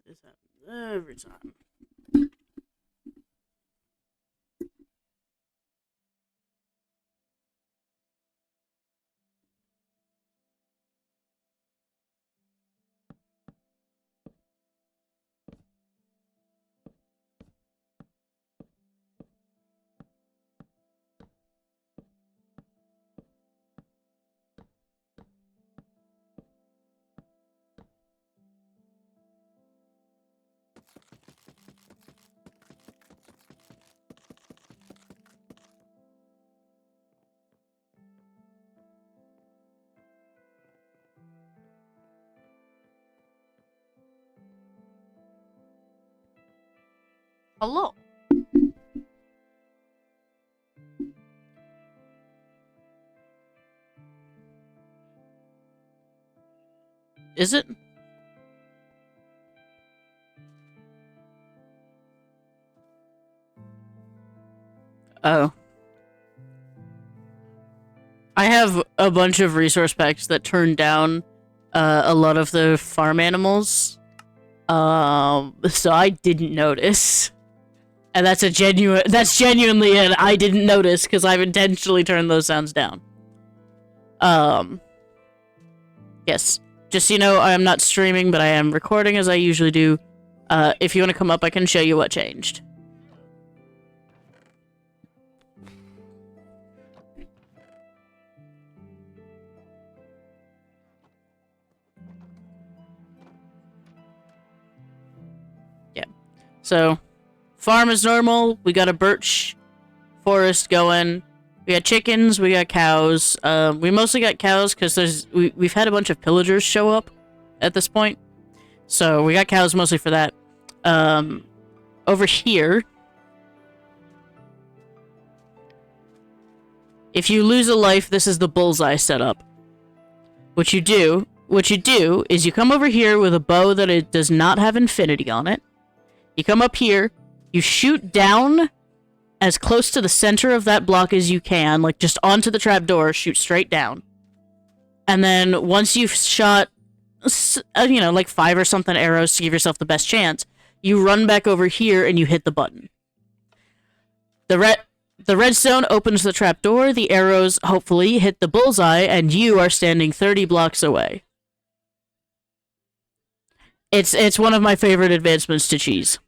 This happens every time. Hello. Is it? Oh. I have a bunch of resource packs that turn down a lot of the farm animals. So I didn't notice. And that's genuinely an I didn't notice because I've intentionally turned those sounds down. Yes. Just so you know, I am not streaming, but I am recording as I usually do. If you want to come up, I can show you what changed. Yeah. So, farm is normal. We got a birch forest going. We got chickens. We got cows. We mostly got cows because we've had a bunch of pillagers show up at this point. So we got cows mostly for that. Over here, if you lose a life, this is the bullseye setup. What you do is you come over here with a bow that it does not have infinity on it. You come up here, you shoot down as close to the center of that block as you can, like just onto the trapdoor, shoot straight down. And then once you've shot, you know, like 5 or something arrows to give yourself the best chance, you run back over here and you hit the button. The redstone opens the trapdoor, the arrows hopefully hit the bullseye, and you are standing 30 blocks away. It's one of my favorite advancements to cheese.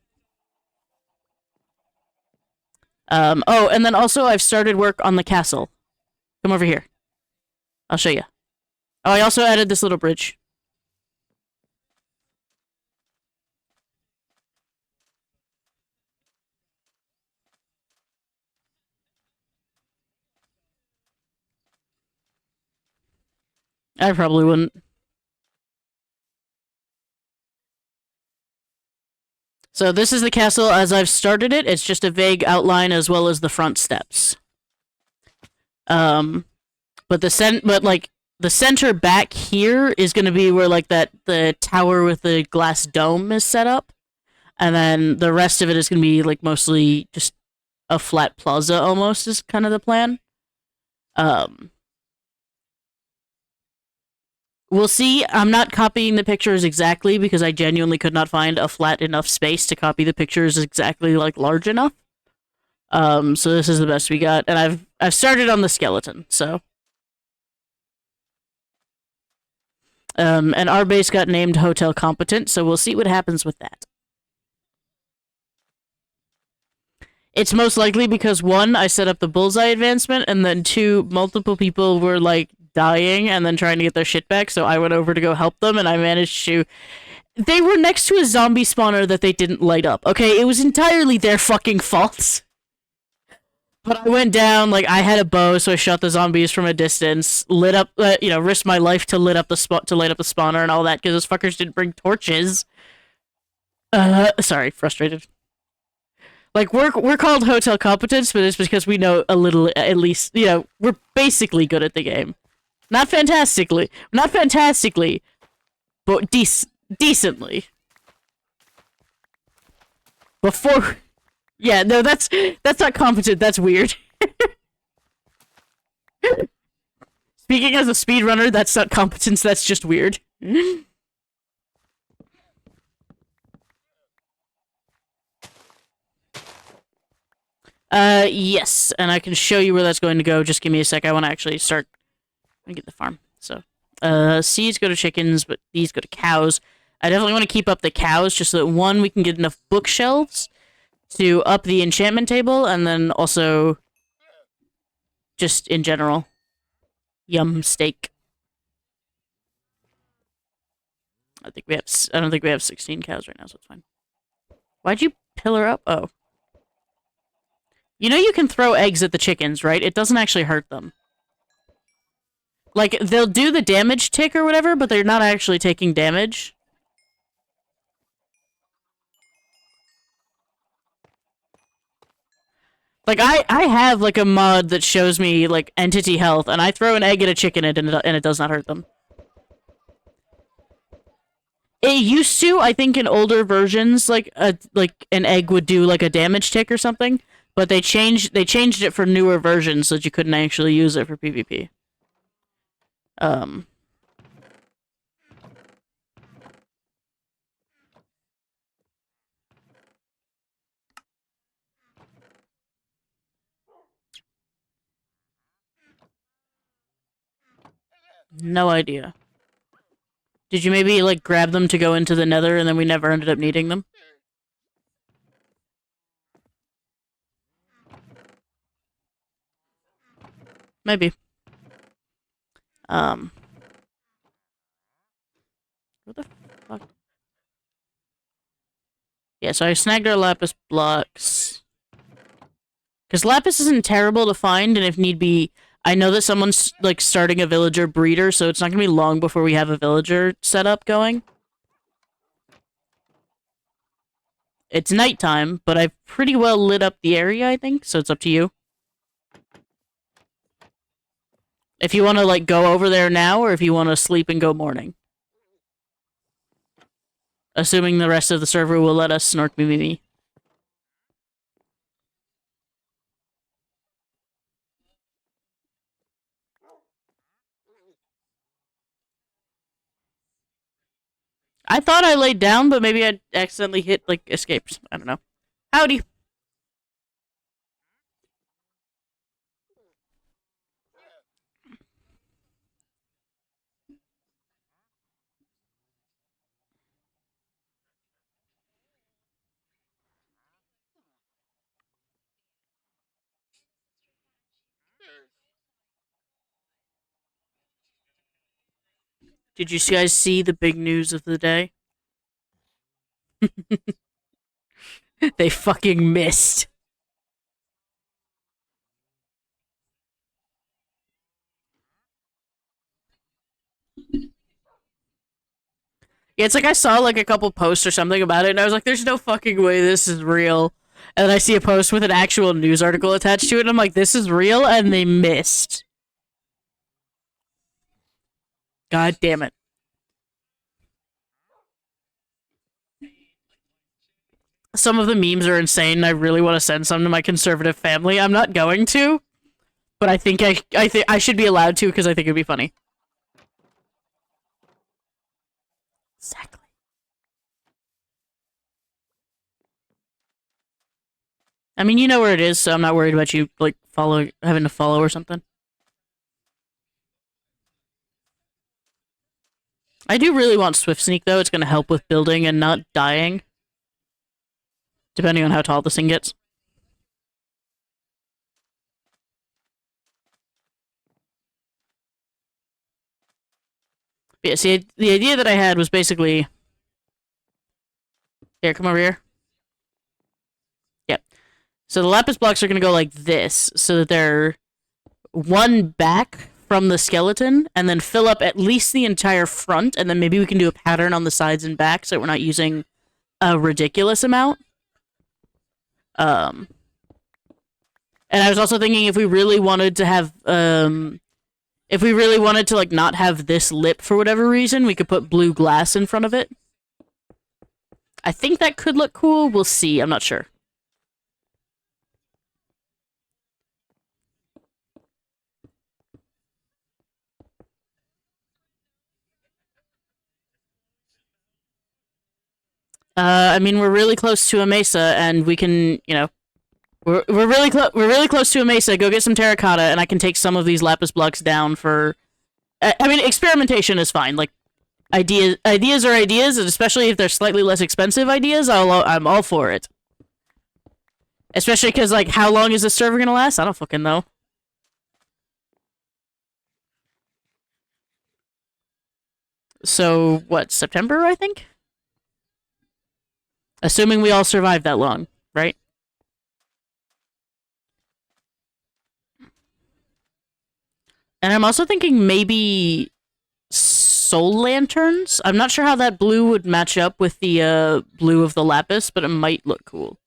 Oh, and then also I've started work on the castle. Come over here. I'll show you. Oh, I also added this little bridge. I probably wouldn't. So this is the castle as I've started it. It's just a vague outline as well as the front steps. But the center back here is going to be where like the tower with the glass dome is set up, and then the rest of it is going to be like mostly just a flat plaza almost is kind of the plan. We'll see. I'm not copying the pictures exactly because I genuinely could not find a flat enough space to copy the pictures exactly like large enough. So this is the best we got, and I've started on the skeleton. So, and our base got named Hotel Competent, so we'll see what happens with that. It's most likely because 1, I set up the bullseye advancement, and then 2, multiple people were like dying and then trying to get their shit back, so I went over to go help them, and I managed to... They were next to a zombie spawner that they didn't light up, okay? It was entirely their fucking fault. But I went down, like, I had a bow, so I shot the zombies from a distance, lit up, you know, risked my life to light up the spawner and all that, because those fuckers didn't bring torches. Sorry, frustrated. Like, we're called Hotel Competence, but it's because we know a little, at least, you know, we're basically good at the game. Not fantastically, but decently. Before... Yeah, no, that's not competent, that's weird. Speaking as a speedrunner, that's not competence, that's just weird. Yes, and I can show you where that's going to go. Just give me a sec. I want to actually start. Let me get the farm. So, seeds go to chickens, but these go to cows. I definitely want to keep up the cows, just so that, one, we can get enough bookshelves to up the enchantment table, and then also just in general. Yum steak. I don't think we have 16 cows right now, so it's fine. Why'd you pillar up? Oh. You know you can throw eggs at the chickens, right? It doesn't actually hurt them. Like, they'll do the damage tick or whatever, but they're not actually taking damage. Like, I have, like, a mod that shows me, like, entity health, and I throw an egg at a chicken and it does not hurt them. It used to, I think, in older versions, like an egg would do, like, a damage tick or something, but they changed it for newer versions so that you couldn't actually use it for PvP. No idea. Did you maybe, like, grab them to go into the nether and then we never ended up needing them? Maybe. What the fuck? Yeah, so I snagged our lapis blocks. Because lapis isn't terrible to find, and if need be, I know that someone's, like, starting a villager breeder, so it's not gonna be long before we have a villager setup going. It's nighttime, but I've pretty well lit up the area, I think, so it's up to you. If you want to, like, go over there now, or if you want to sleep and go morning. Assuming the rest of the server will let us snork me. I thought I laid down, but maybe I accidentally hit, like, escapes. I don't know. Howdy. Did you guys see the big news of the day? They fucking missed. Yeah, it's like I saw, like, a couple posts or something about it, and I was like, there's no fucking way this is real. And then I see a post with an actual news article attached to it, and I'm like, this is real? And they missed. God damn it. Some of the memes are insane, and I really want to send some to my conservative family. I'm not going to, but I think I should be allowed to because I think it'd be funny. Exactly. I mean, you know where it is, so I'm not worried about you, like, having to follow or something. I do really want Swift Sneak, though. It's going to help with building and not dying. Depending on how tall this thing gets. But yeah, see, the idea that I had was basically... Here, come over here. Yep. So the lapis blocks are going to go like this, so that they're one back from the skeleton, and then fill up at least the entire front, and then maybe we can do a pattern on the sides and back so we're not using a ridiculous amount. And I was also thinking if we really wanted to have, if we really wanted to, like, not have this lip for whatever reason, we could put blue glass in front of it. I think that could look cool. We'll see. I'm not sure. I mean, we're really close to a mesa, and we can, you know, We're really close to a mesa. Go get some terracotta, and I can take some of these lapis blocks down for. I mean, experimentation is fine. Like ideas are ideas, and especially if they're slightly less expensive ideas, I'm all for it. Especially because, like, how long is this server gonna last? I don't fucking know. So what? September, I think. Assuming we all survive that long, right? And I'm also thinking maybe soul lanterns. I'm not sure how that blue would match up with the blue of the lapis, but it might look cool.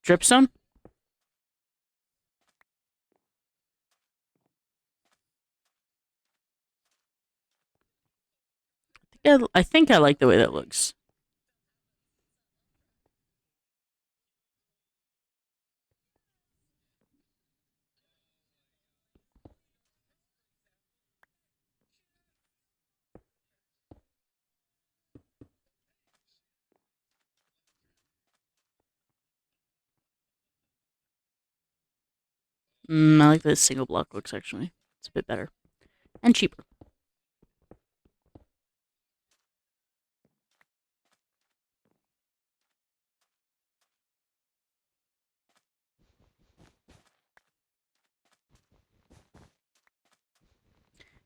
Dripstone? Yeah, I think I like the way that looks. I like the single block looks, actually. It's a bit better. And cheaper.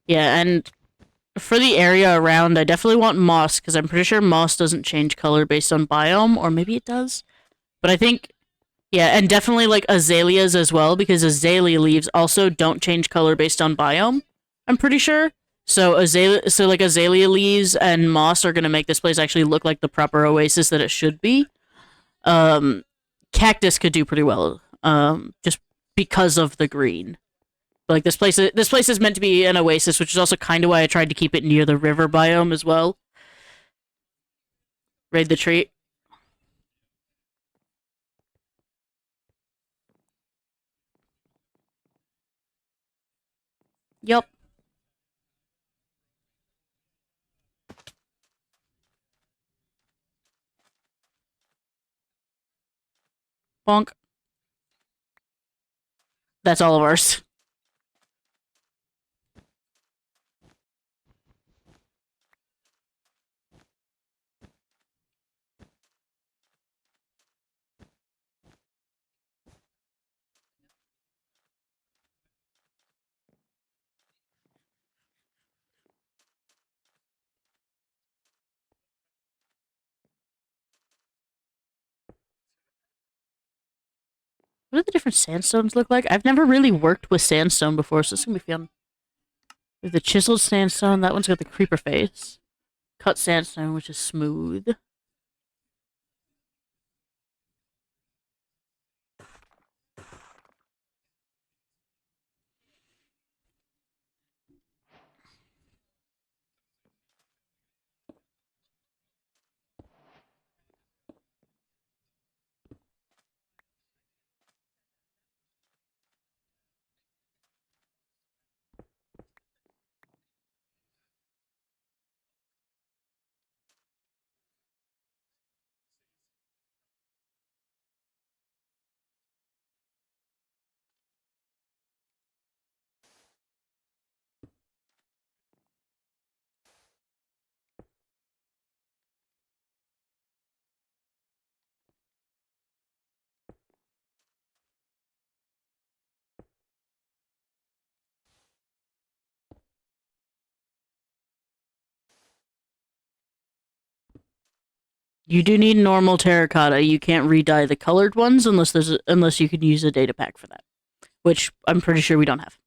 Yeah, and for the area around, I definitely want moss, because I'm pretty sure moss doesn't change color based on biome, or maybe it does. But I think, yeah, and definitely like azaleas as well, because azalea leaves also don't change color based on biome, I'm pretty sure. So azalea leaves and moss are gonna make this place actually look like the proper oasis that it should be. Um, Cactus could do pretty well, just because of the green. Like this place is meant to be an oasis, which is also kind of why I tried to keep it near the river biome as well. Raid the tree. Yup. Bonk. That's all of ours. What do the different sandstones look like? I've never really worked with sandstone before, so it's gonna be fun. There's the chiseled sandstone. That one's got the creeper face. Cut sandstone, which is smooth. You do need normal terracotta. You can't re-dye the colored ones unless you can use a data pack for that, which I'm pretty sure we don't have.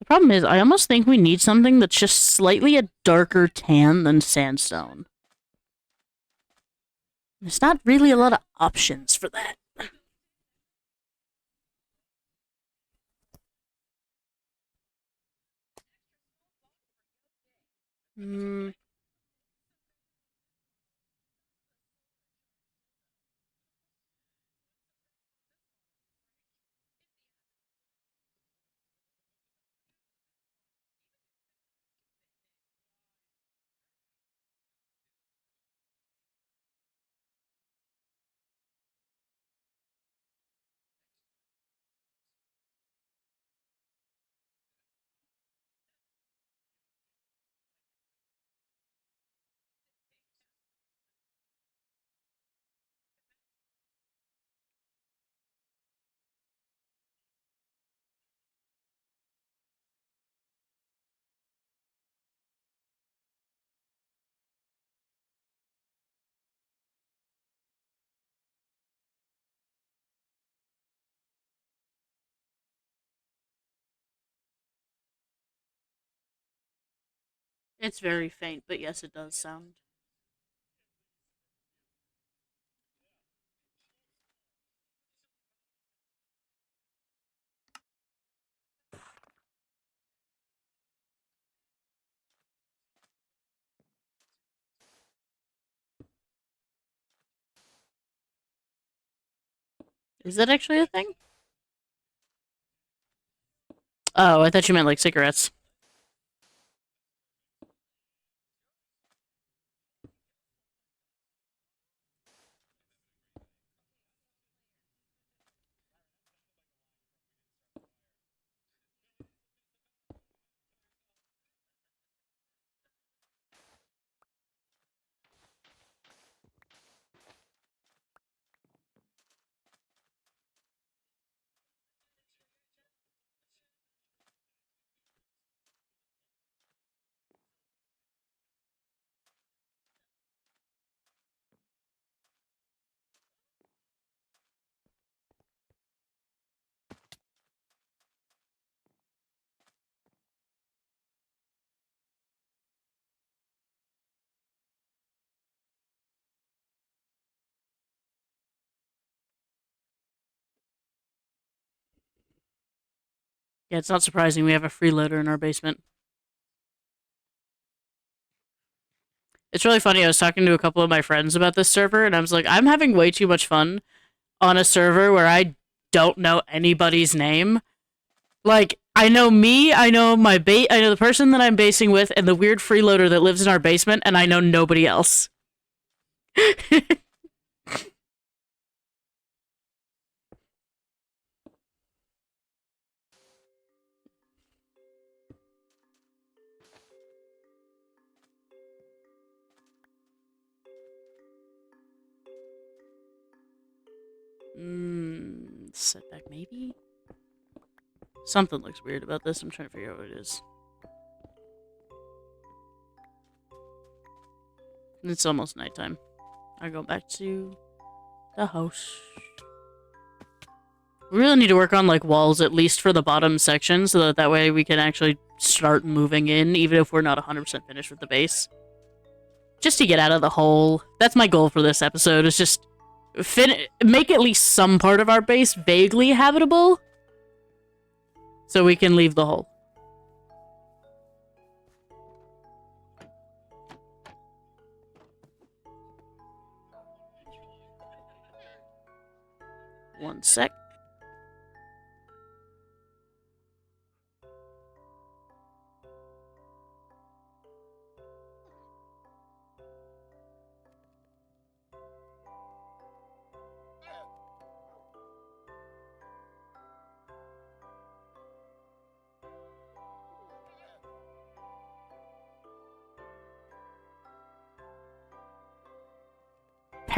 problem is, I almost think we need something that's just slightly a darker tan than sandstone. There's not really a lot of options for that. Hmm. It's very faint, but yes, it does sound. Is that actually a thing? Oh, I thought you meant like cigarettes. Yeah, it's not surprising we have a freeloader in our basement. It's really funny. I was talking to a couple of my friends about this server, and I was like, I'm having way too much fun on a server where I don't know anybody's name. Like, I know me, I know I know the person that I'm basing with, and the weird freeloader that lives in our basement, and I know nobody else. Setback maybe? Something looks weird about this. I'm trying to figure out what it is. It's almost nighttime. I go back to the house. We really need to work on like walls at least for the bottom section so that way we can actually start moving in even if we're not 100% finished with the base. Just to get out of the hole. That's my goal for this episode is just make at least some part of our base vaguely habitable so we can leave the hole. One sec.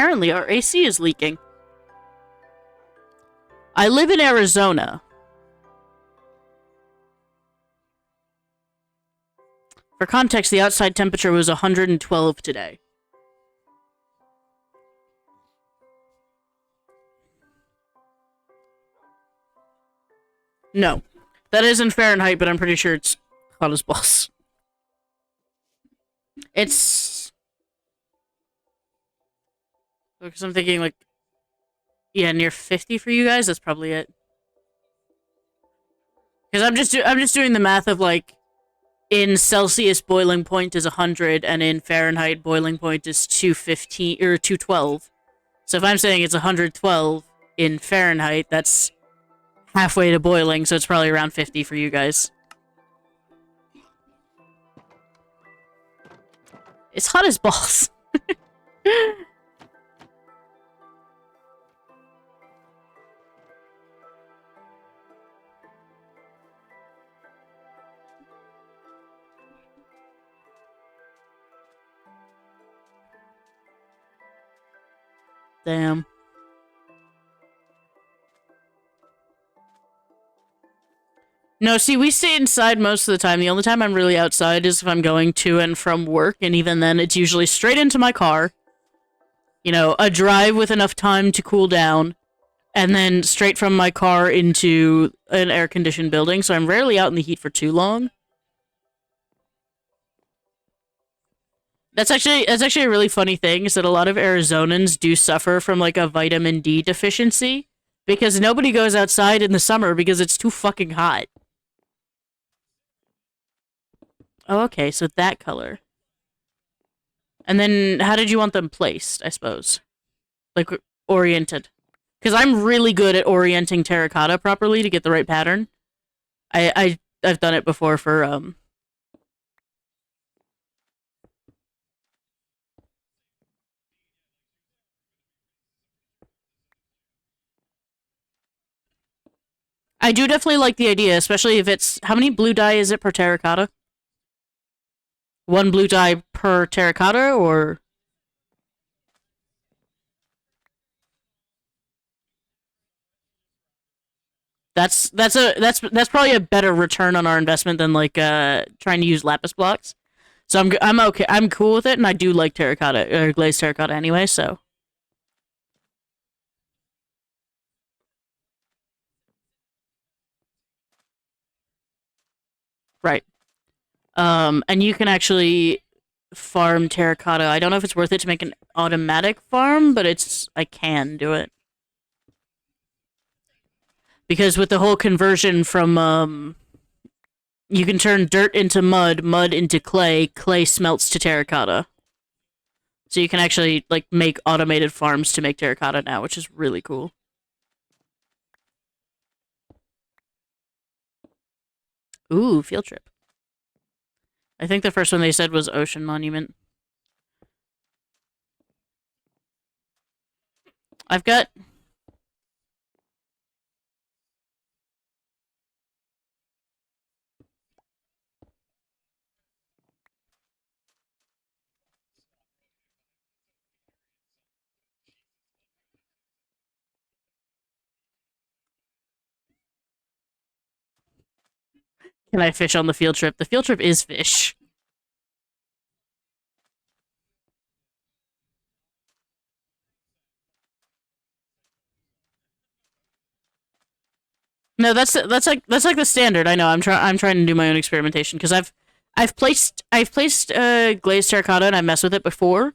Apparently our AC is leaking. I live in Arizona. For context, the outside temperature was 112 today. No. That is in Fahrenheit, but I'm pretty sure it's hot as balls. It's... Because I'm thinking, like... Yeah, near 50 for you guys, that's probably it. Because I'm just doing the math of, like... In Celsius, boiling point is 100, and in Fahrenheit, boiling point is 215, or 212. So if I'm saying it's 112 in Fahrenheit, that's halfway to boiling, so it's probably around 50 for you guys. It's hot as balls. Damn. No, see, we stay inside most of the time. The only time I'm really outside is if I'm going to and from work, and even then, it's usually straight into my car. You know, a drive with enough time to cool down, and then straight from my car into an air-conditioned building, so I'm rarely out in the heat for too long. That's actually a really funny thing, is that a lot of Arizonans do suffer from, like, a vitamin D deficiency, because nobody goes outside in the summer because it's too fucking hot. Oh, okay, so that color. And then, how did you want them placed, I suppose? Like, oriented. Because I'm really good at orienting terracotta properly to get the right pattern. I've done it before for, I do definitely like the idea, especially if it's... How many blue dye is it per terracotta? One blue dye per terracotta, or... That's probably a better return on our investment than, like, trying to use lapis blocks. So I'm okay. I'm cool with it, and I do like terracotta, or glazed terracotta anyway, so... Right. And you can actually farm terracotta. I don't know if it's worth it to make an automatic farm, but I can do it. Because with the whole conversion from, you can turn dirt into mud, mud into clay, clay smelts to terracotta. So you can actually, like, make automated farms to make terracotta now, which is really cool. Ooh, field trip. I think the first one they said was Ocean Monument. I've got... Can I fish on the field trip? The field trip is fish. No, that's like the standard. I know. I'm trying to do my own experimentation because I've placed glazed terracotta and I messed with it before,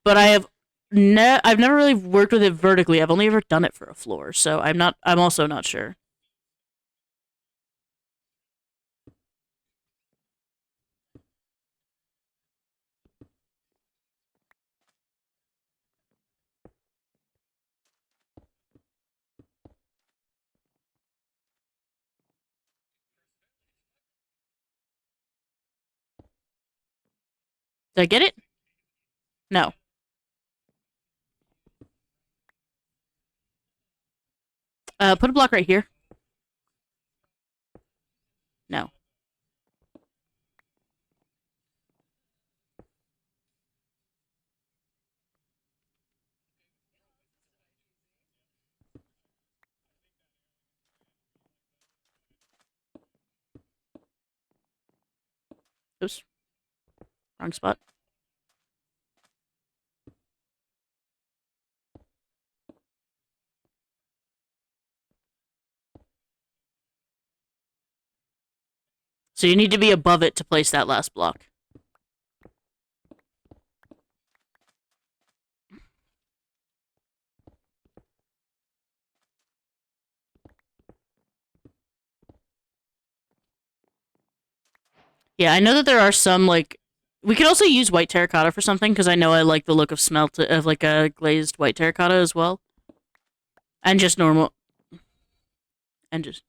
but I've never really worked with it vertically. I've only ever done it for a floor, so I'm also not sure. Did I get it? No. Put a block right here. No. Oops. Wrong spot. So you need to be above it to place that last block. Yeah, I know that there are some, like... We could also use white terracotta for something, because I know I like the look of of like a glazed white terracotta as well. And just normal... And just...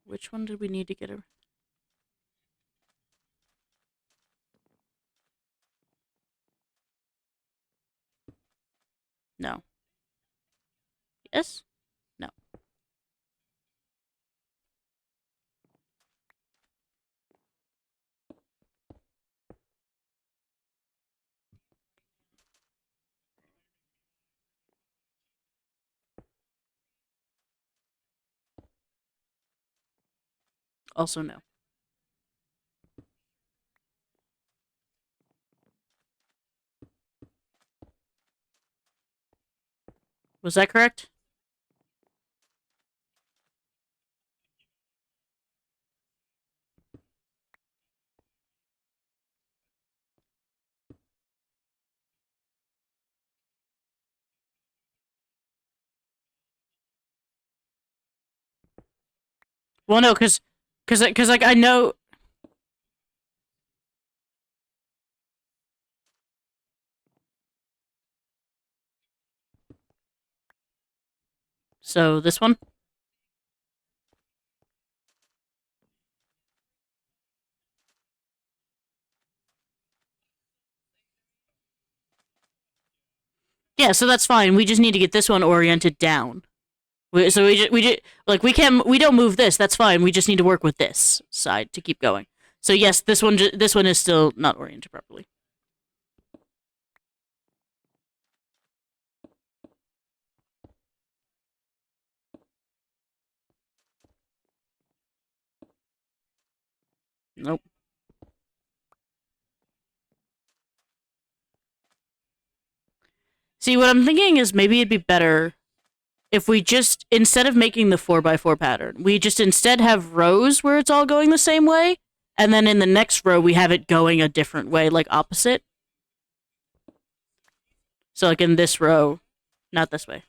Which one did we need to get a... No. Yes? No. Also no. Was that correct? Well, no, because like, I know... So, this one? Yeah, so that's fine. We just need to get this one oriented down. We don't move this. That's fine. We just need to work with this side to keep going. So yes, this one is still not oriented properly. Nope. See, what I'm thinking is maybe it'd be better if we just, instead of making the 4x4 pattern, we just instead have rows where it's all going the same way, and then in the next row we have it going a different way, like opposite. So like in this row, not this way.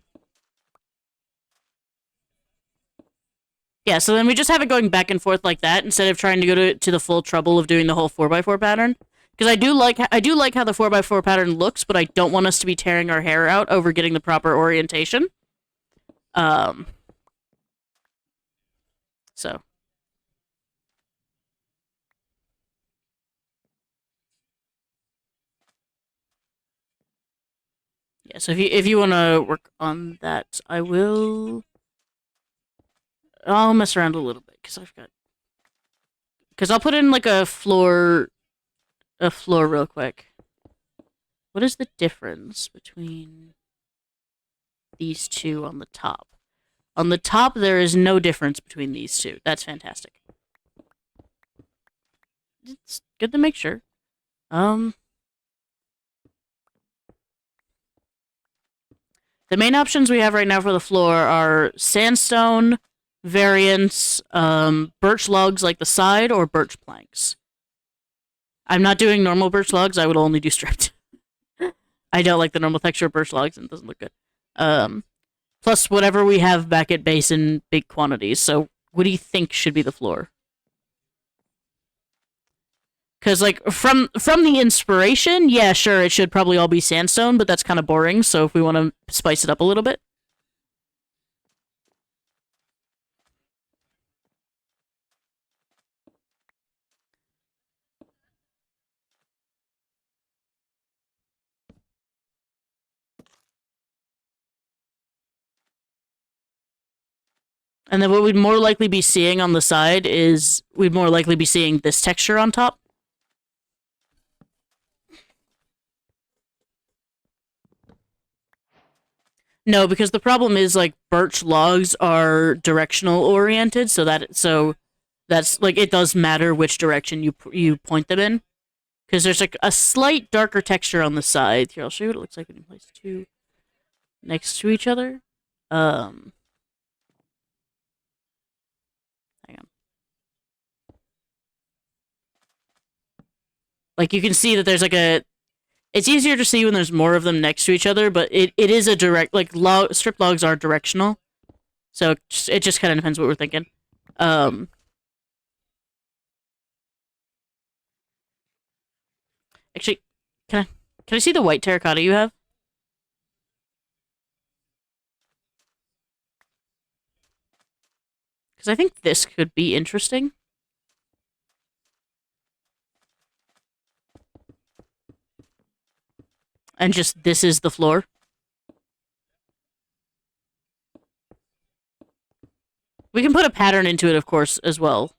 Yeah, so then we just have it going back and forth like that instead of trying to go to the full trouble of doing the whole 4x4 pattern. Because I do like how the 4x4 pattern looks, but I don't want us to be tearing our hair out over getting the proper orientation. So. Yeah, so if you want to work on that, I'll mess around a little bit, because I'll put in like a floor real quick. What is the difference between these two on the top? On the top, there is no difference between these two. That's fantastic. It's good to make sure. The main options we have right now for the floor are sandstone, variants, birch logs like the side, or birch planks. I'm not doing normal birch logs, I would only do stripped. I don't like the normal texture of birch logs, and it doesn't look good. Plus whatever we have back at base in big quantities, so what do you think should be the floor? Because, like, from the inspiration, yeah, sure, it should probably all be sandstone, but that's kind of boring, so if we want to spice it up a little bit. And then what we'd more likely be seeing on the side is we'd more likely be seeing this texture on top. No, because the problem is, like, birch logs are directional oriented, so that's like, it does matter which direction you point them in. Because there's like a slight darker texture on the side. Here, I'll show you what it looks like when you place two next to each other. Hang on. Like, you can see that there's like a... It's easier to see when there's more of them next to each other, but it is a direct... Like, strip logs are directional. So it just kind of depends what we're thinking. Actually, can I see the white terracotta you have? Because I think this could be interesting. And just, this is the floor. We can put a pattern into it, of course, as well.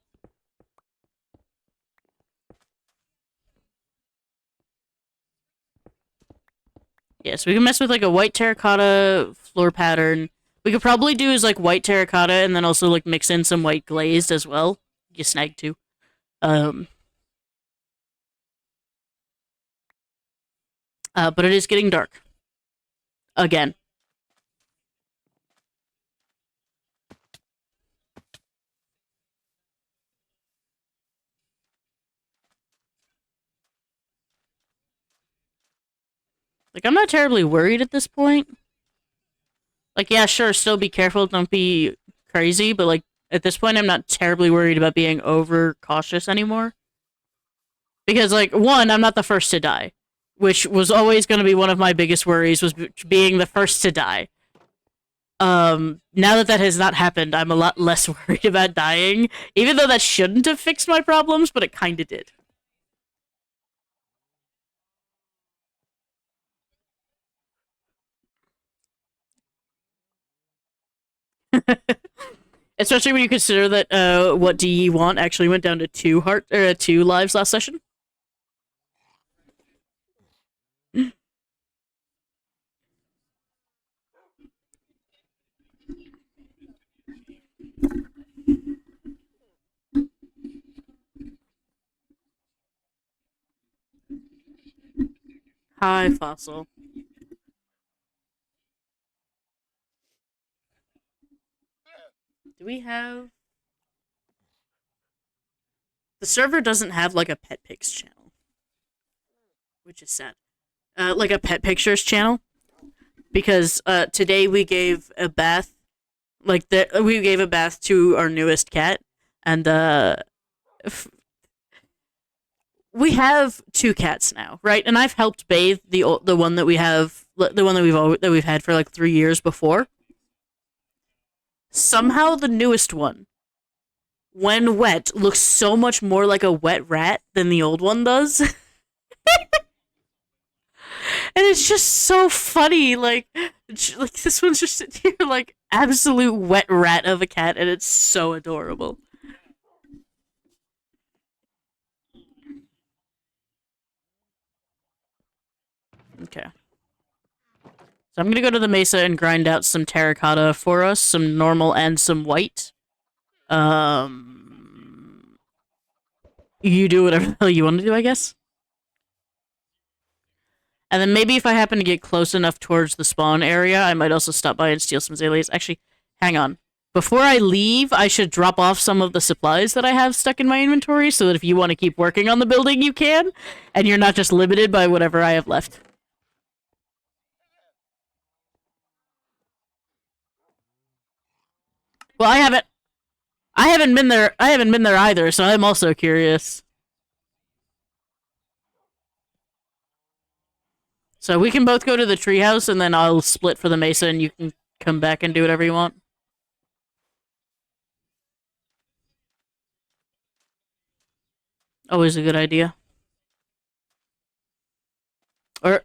Yeah, so we can mess with, like, a white terracotta floor pattern. We could probably do is, like, white terracotta and then also, like, mix in some white glazed as well. You snag too. But it is getting dark. Again. Like, I'm not terribly worried at this point. Like, yeah, sure, still be careful, don't be crazy, but, like, at this point, I'm not terribly worried about being over cautious anymore. Because, like, one, I'm not the first to die, which was always going to be one of my biggest worries, was being the first to die. Now that has not happened, I'm a lot less worried about dying, even though that shouldn't have fixed my problems, but it kinda did. Especially when you consider that, what do ye want actually went down to 2 lives last session. Hi, Fossil. Do we have... The server doesn't have, like, a pet pics channel. Which is sad. Like a pet pictures channel. Because, today we gave a bath... we gave a bath to our newest cat. And, we have 2 cats now, right? And I've helped bathe the one that we have... The one that we've had for, like, 3 years before. Somehow the newest one, when wet, looks so much more like a wet rat than the old one does. And it's just so funny, like this one's just sitting here like absolute wet rat of a cat, and it's so adorable. Okay. So I'm gonna go to the mesa and grind out some terracotta for us, some normal and some white. You do whatever the hell you want to do, I guess. And then maybe if I happen to get close enough towards the spawn area, I might also stop by and steal some azaleas. Actually, hang on. Before I leave, I should drop off some of the supplies that I have stuck in my inventory so that if you want to keep working on the building, you can. And you're not just limited by whatever I have left. Well, I haven't been there either, so I'm also curious. So we can both go to the treehouse, and then I'll split for the mesa, and you can come back and do whatever you want. Always a good idea. Or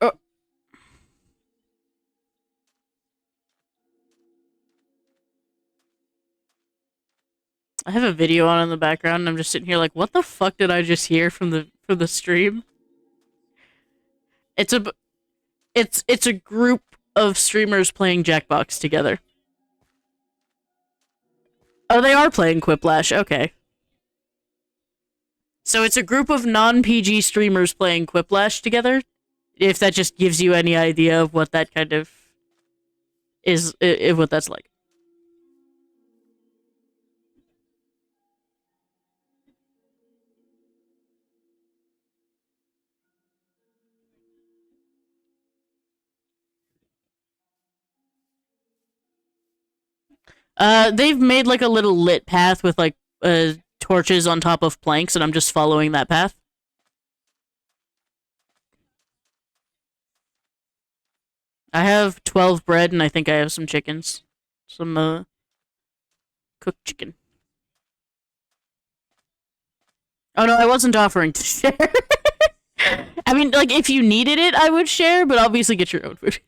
I have a video on in the background, and I'm just sitting here like, what the fuck did I just hear from the stream? It's a group of streamers playing Jackbox together. Oh, they are playing Quiplash. Okay. So it's a group of non-PG streamers playing Quiplash together. If that just gives you any idea of what that kind of is, what that's like. They've made like a little lit path with like torches on top of planks, and I'm just following that path. I have 12 bread, and I think I have some chickens. Some, cooked chicken. Oh no, I wasn't offering to share. I mean, like, if you needed it, I would share, but obviously get your own food.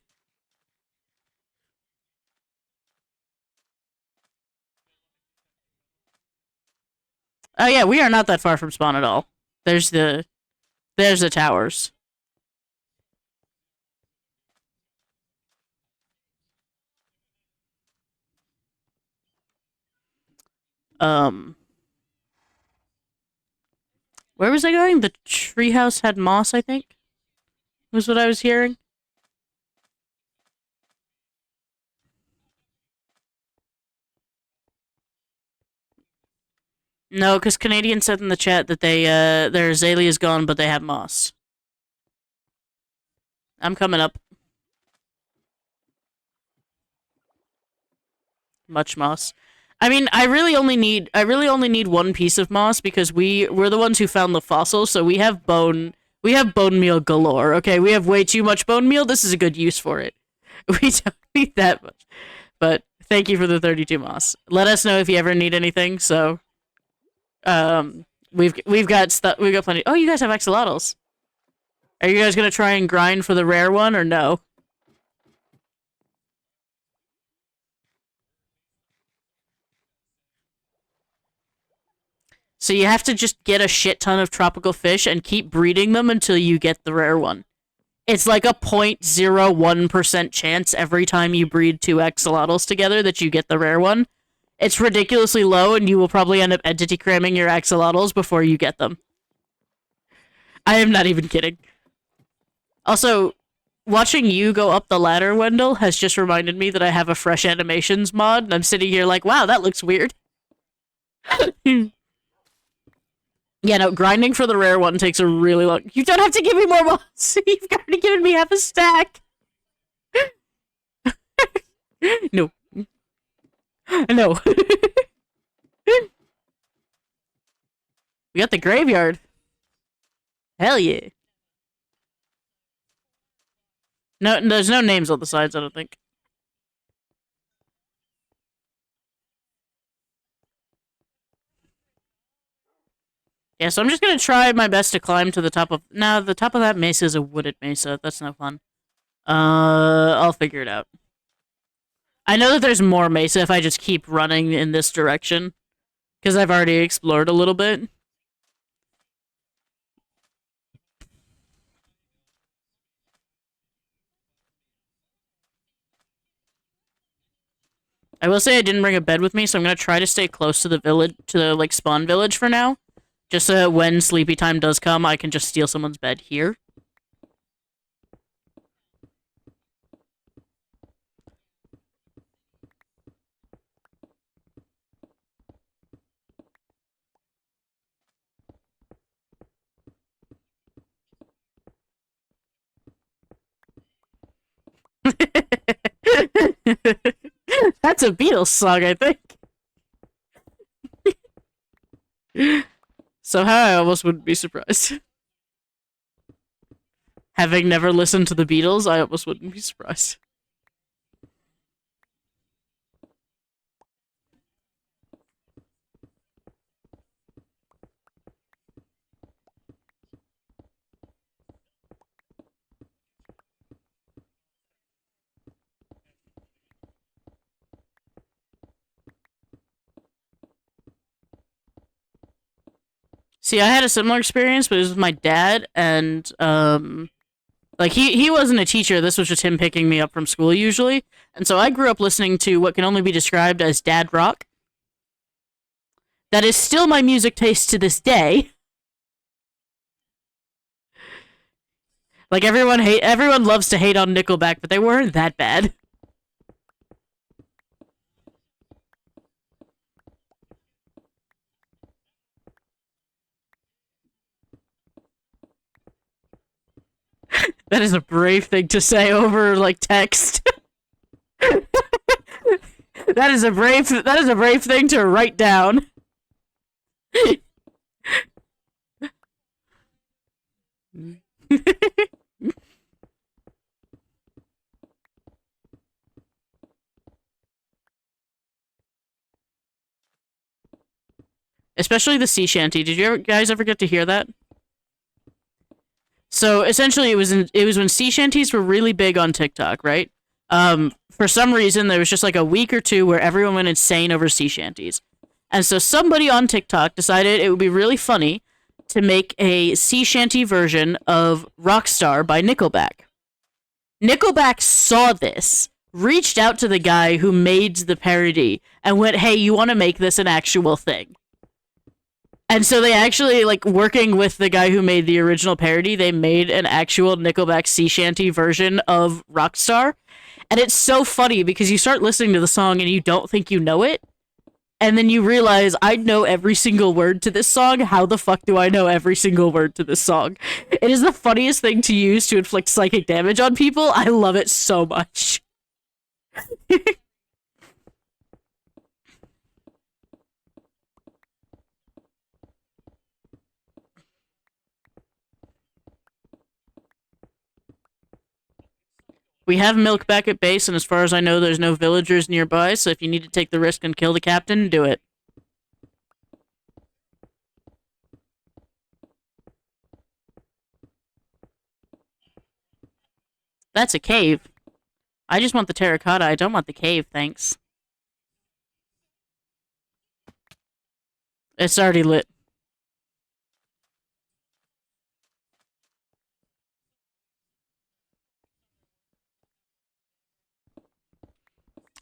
Oh yeah, we are not that far from spawn at all. There's the towers. Um, where was I going? The treehouse had moss, I think, was what I was hearing. No, because Canadian said in the chat that their azalea is gone, but they have moss. I'm coming up. Much moss. I mean, I really only need one piece of moss because we're the ones who found the fossil, so we have bone meal galore. Okay, we have way too much bone meal. This is a good use for it. We don't need that much. But thank you for the 32 moss. Let us know if you ever need anything. So, we've got stuff. We've got plenty. Oh, you guys have axolotls. Are you guys gonna try and grind for the rare one or no? So you have to just get a shit ton of tropical fish and keep breeding them until you get the rare one. It's like a 0.01% chance every time you breed two axolotls together that you get the rare one. It's ridiculously low, and you will probably end up entity cramming your axolotls before you get them. I am not even kidding. Also, watching you go up the ladder, Wendell, has just reminded me that I have a fresh animations mod, and I'm sitting here like, wow, that looks weird. Yeah, no, grinding for the rare one takes a really long... You don't have to give me more mods! You've already given me half a stack! No. No. We got the graveyard. Hell yeah. No, there's no names on the sides, I don't think. Yeah, so I'm just gonna try my best to climb to the top of... No, the top of that mesa is a wooded mesa. That's no fun. I'll figure it out. I know that there's more mesa if I just keep running in this direction. Because I've already explored a little bit. I will say I didn't bring a bed with me, so I'm gonna try to stay close to the village, to the, like, spawn village for now. Just so that when sleepy time does come, I can just steal someone's bed here. That's a Beatles song, I think. Somehow I almost wouldn't be surprised. Having never listened to the Beatles, I almost wouldn't be surprised. See, I had a similar experience, but it was with my dad, and, like, he wasn't a teacher, this was just him picking me up from school, usually. And so I grew up listening to what can only be described as dad rock. That is still my music taste to this day. Like, everyone loves to hate on Nickelback, but they weren't that bad. That is a brave thing to say over, like, text. That is a brave thing to write down. Especially the sea shanty. Did you guys ever get to hear that? So essentially, it was when sea shanties were really big on TikTok, right? For some reason, there was just like a week or two where everyone went insane over sea shanties, and so somebody on TikTok decided it would be really funny to make a sea shanty version of Rockstar by Nickelback. Nickelback saw this, reached out to the guy who made the parody, and went, "Hey, you want to make this an actual thing?" And so they actually, like, working with the guy who made the original parody, they made an actual Nickelback sea shanty version of Rockstar. And it's so funny because you start listening to the song and you don't think you know it. And then you realize, I know every single word to this song. How the fuck do I know every single word to this song? It is the funniest thing to use to inflict psychic damage on people. I love it so much. We have milk back at base, and as far as I know, there's no villagers nearby, so if you need to take the risk and kill the captain, do it. That's a cave. I just want the terracotta, I don't want the cave, thanks. It's already lit.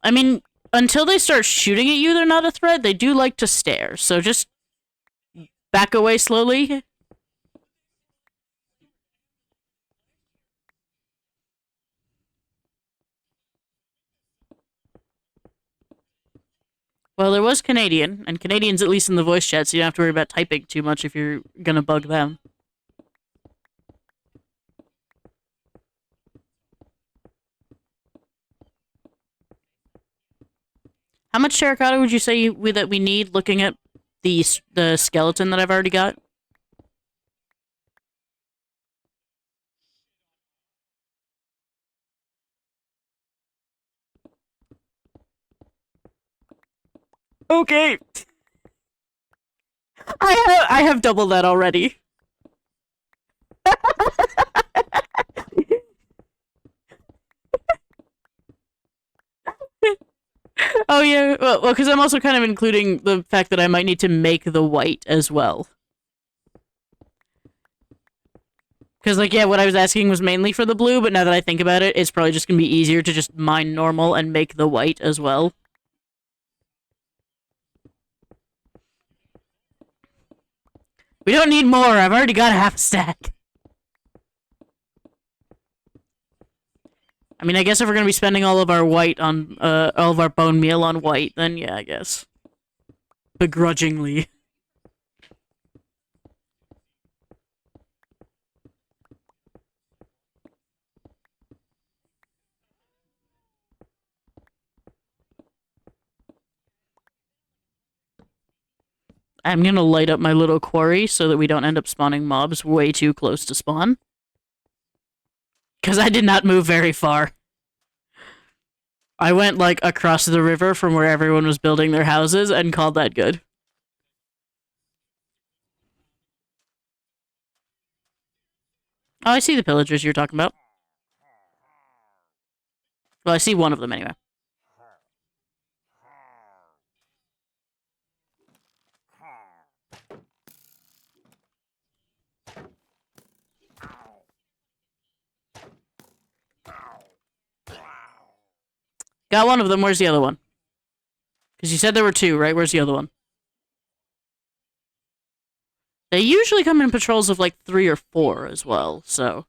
I mean, until they start shooting at you, they're not a threat. They do like to stare, so just back away slowly. Well, there was Canadian, and Canadian's at least in the voice chat, so you don't have to worry about typing too much if you're gonna bug them. How much terracotta would you say that we need, looking at the skeleton that I've already got? Okay. I have double that already. Oh yeah, well, because I'm also kind of including the fact that I might need to make the white as well. Because, like, yeah, what I was asking was mainly for the blue, but now that I think about it, it's probably just gonna be easier to just mine normal and make the white as well. We don't need more, I've already got half a stack. I mean, I guess if we're gonna be spending all of our white on, all of our bone meal on white, then yeah, I guess. Begrudgingly. I'm gonna light up my little quarry so that we don't end up spawning mobs way too close to spawn. Because I did not move very far. I went, like, across the river from where everyone was building their houses and called that good. Oh, I see the pillagers you're talking about. Well, I see one of them anyway. Got one of them, where's the other one? Because you said there were two, right? Where's the other one? They usually come in patrols of like 3 or 4 as well, so...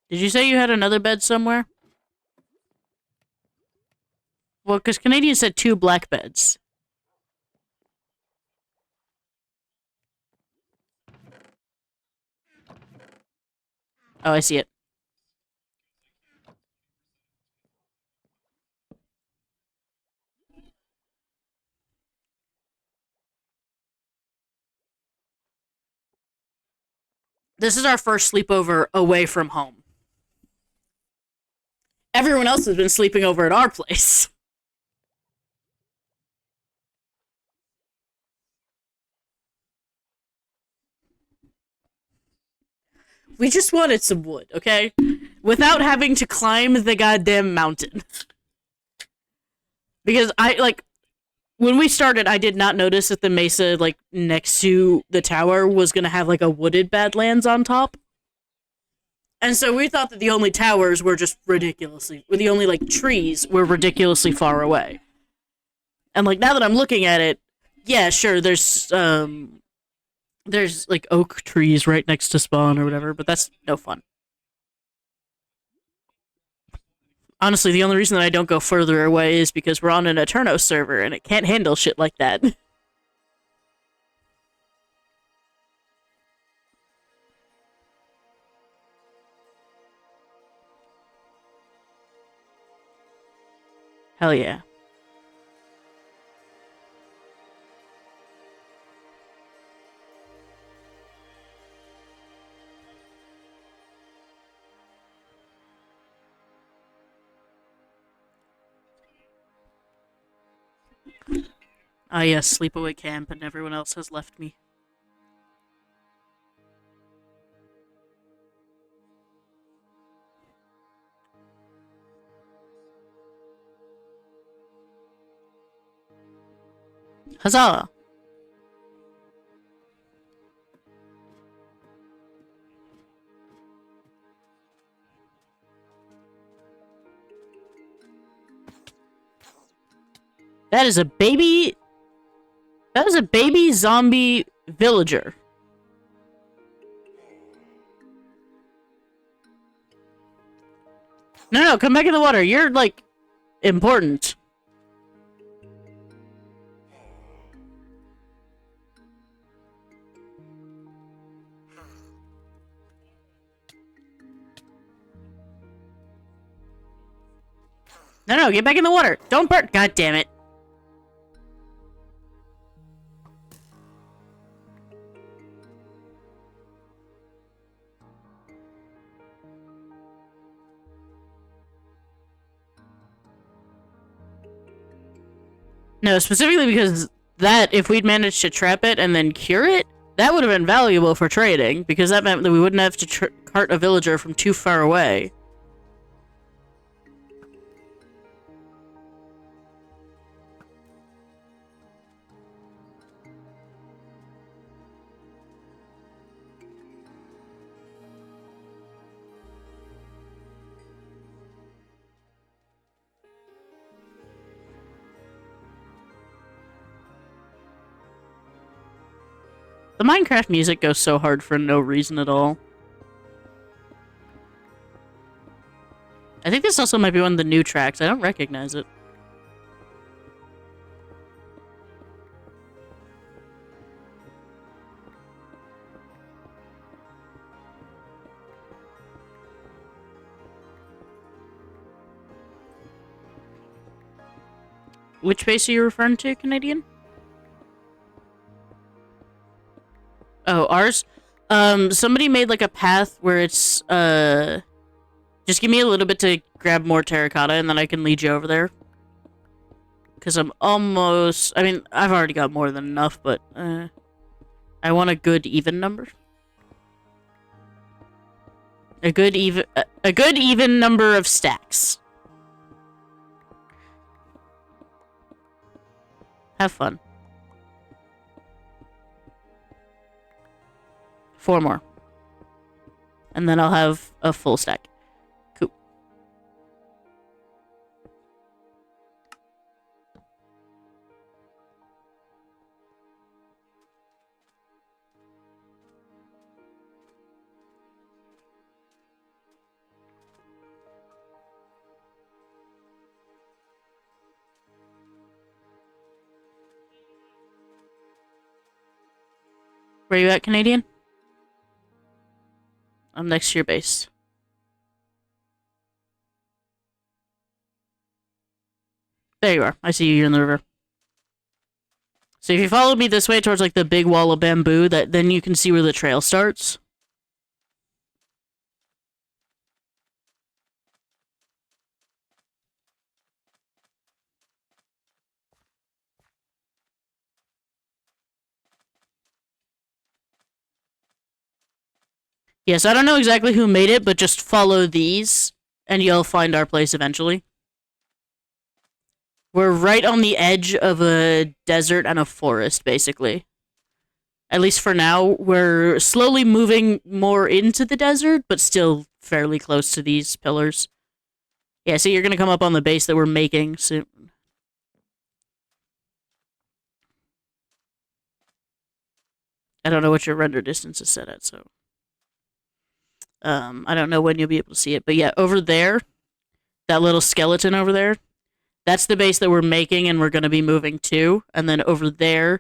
Did you say you had another bed somewhere? Well, because Canadian said 2 black beds. Oh, I see it. This is our first sleepover away from home. Everyone else has been sleeping over at our place. We just wanted some wood, okay? Without having to climb the goddamn mountain. Because when we started, I did not notice that the mesa, like, next to the tower was gonna have, like, a wooded Badlands on top. And so we thought that the only towers were just the only, like, trees were ridiculously far away. And, like, now that I'm looking at it, yeah, sure, there's, like, oak trees right next to spawn or whatever, but that's no fun. Honestly, the only reason that I don't go further away is because we're on an Eterno server, and it can't handle shit like that. Hell yeah. Ah, yes, sleepaway camp, and everyone else has left me. Huzzah! That is a baby... That is a baby zombie villager. No, come back in the water. You're, like, important. No, get back in the water. Don't burn. God damn it. No, specifically because that, if we'd managed to trap it and then cure it, that would have been valuable for trading, because that meant that we wouldn't have to cart a villager from too far away. The Minecraft music goes so hard for no reason at all. I think this also might be one of the new tracks. I don't recognize it. Which base are you referring to, Canadian? Oh, ours? Somebody made, like, a path where it's, just give me a little bit to grab more terracotta, and then I can lead you over there. Because I'm almost... I mean, I've already got more than enough, but, I want a good even number. A good even number of stacks. Have fun. 4 more. And then I'll have a full stack. Cool. Where you at, Canadian? I'm next to your base. There you are. I see you. You're in the river. So if you follow me this way towards like the big wall of bamboo, then you can see where the trail starts. Yes, I don't know exactly who made it, but just follow these, and you'll find our place eventually. We're right on the edge of a desert and a forest, basically. At least for now, we're slowly moving more into the desert, but still fairly close to these pillars. Yeah, see, you're gonna come up on the base that we're making soon. I don't know what your render distance is set at, so I don't know when you'll be able to see it. But yeah, over there, that little skeleton over there, that's the base that we're making and we're gonna be moving to. And then over there,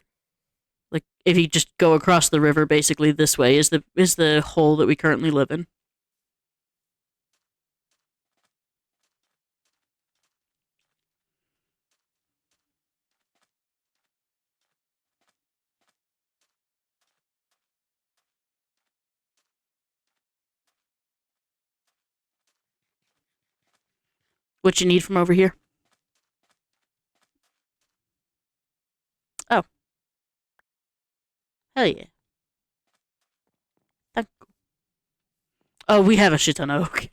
like if you just go across the river, basically this way is the hole that we currently live in. What you need from over here? Oh, hell yeah. Thank- Oh, we have a shit ton of oak.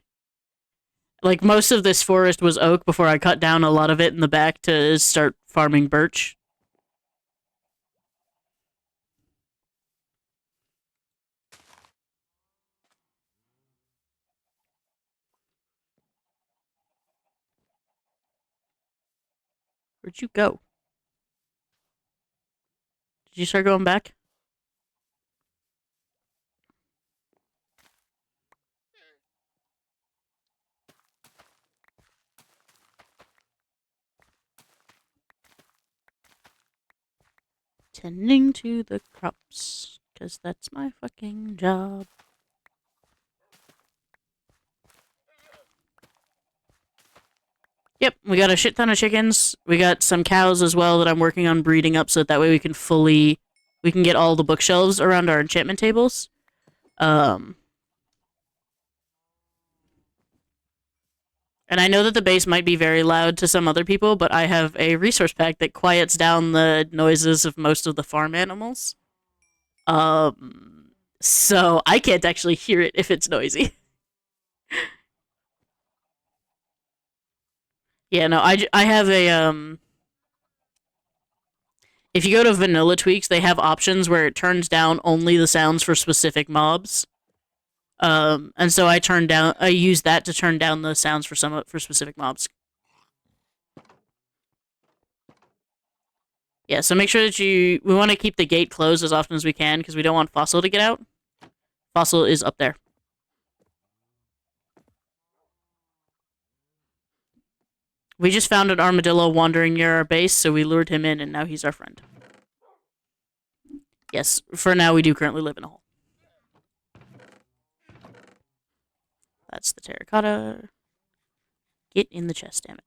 Like most of this forest was oak before I cut down a lot of it in the back to start farming birch. Where'd you go? Did you start going back? Tending to the crops, because that's my fucking job. Yep, we got a shit ton of chickens. We got some cows as well that I'm working on breeding up so that way we can get all the bookshelves around our enchantment tables. Um, and I know that the base might be very loud to some other people, but I have a resource pack that quiets down the noises of most of the farm animals. So I can't actually hear it if it's noisy. Yeah, no, I have a. If you go to vanilla tweaks, they have options where it turns down only the sounds for specific mobs. And so I use that to turn down the sounds for specific mobs. Yeah, so make sure that we want to keep the gate closed as often as we can because we don't want Fossil to get out. Fossil is up there. We just found an armadillo wandering near our base, so we lured him in, and now he's our friend. Yes, for now we do currently live in a hole. That's the terracotta. Get in the chest, damn it.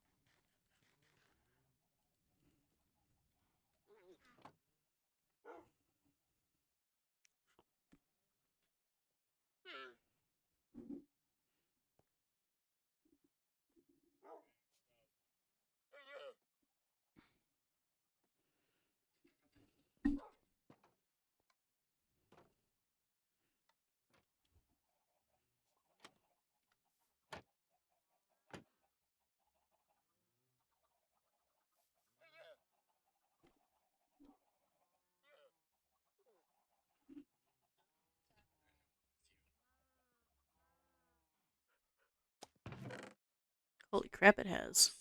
Holy crap, it has.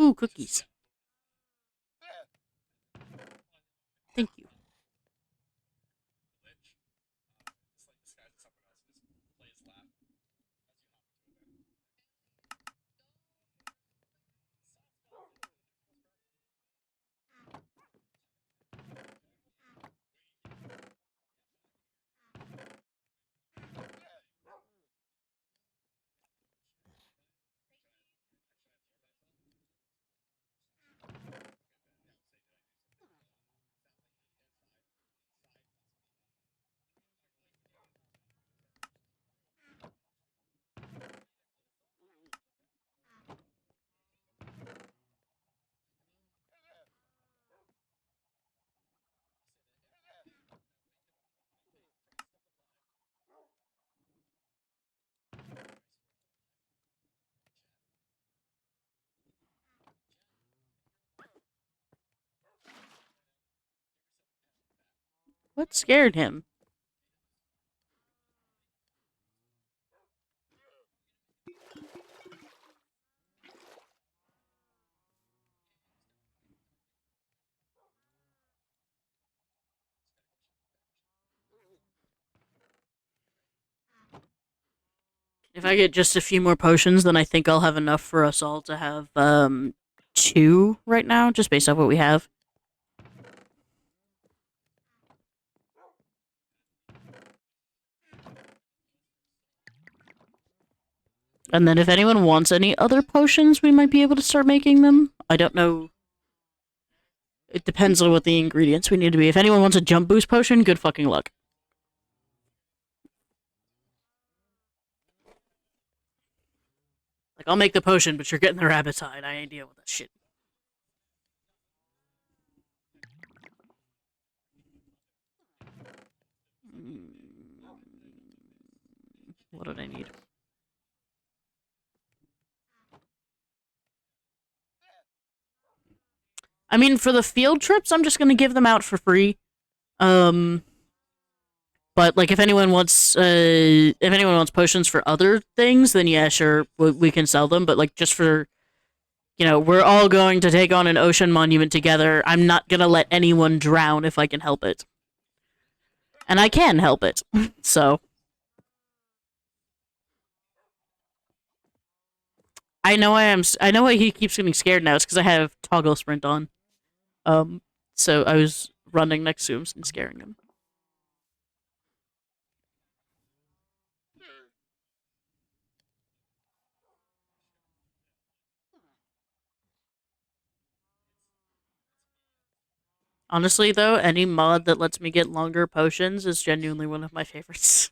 Ooh, cookies. Thank you. What scared him? If I get just a few more potions, then I think I'll have enough for us all to have, 2 right now, just based off what we have. And then if anyone wants any other potions, we might be able to start making them. I don't know. It depends on what the ingredients we need to be. If anyone wants a jump boost potion, good fucking luck. Like, I'll make the potion, but you're getting the rabbit's hide. I ain't dealing with that shit. What did I need? I mean, for the field trips, I'm just gonna give them out for free. Um, but like, if anyone wants potions for other things, then yeah, sure, we can sell them. But like, just for we're all going to take on an ocean monument together. I'm not gonna let anyone drown if I can help it, and I can help it. So I know I am. I know why he keeps getting scared now. It's because I have toggle sprint on. Um, so I was running next to him and scaring him. Honestly, though, any mod that lets me get longer potions is genuinely one of my favorites.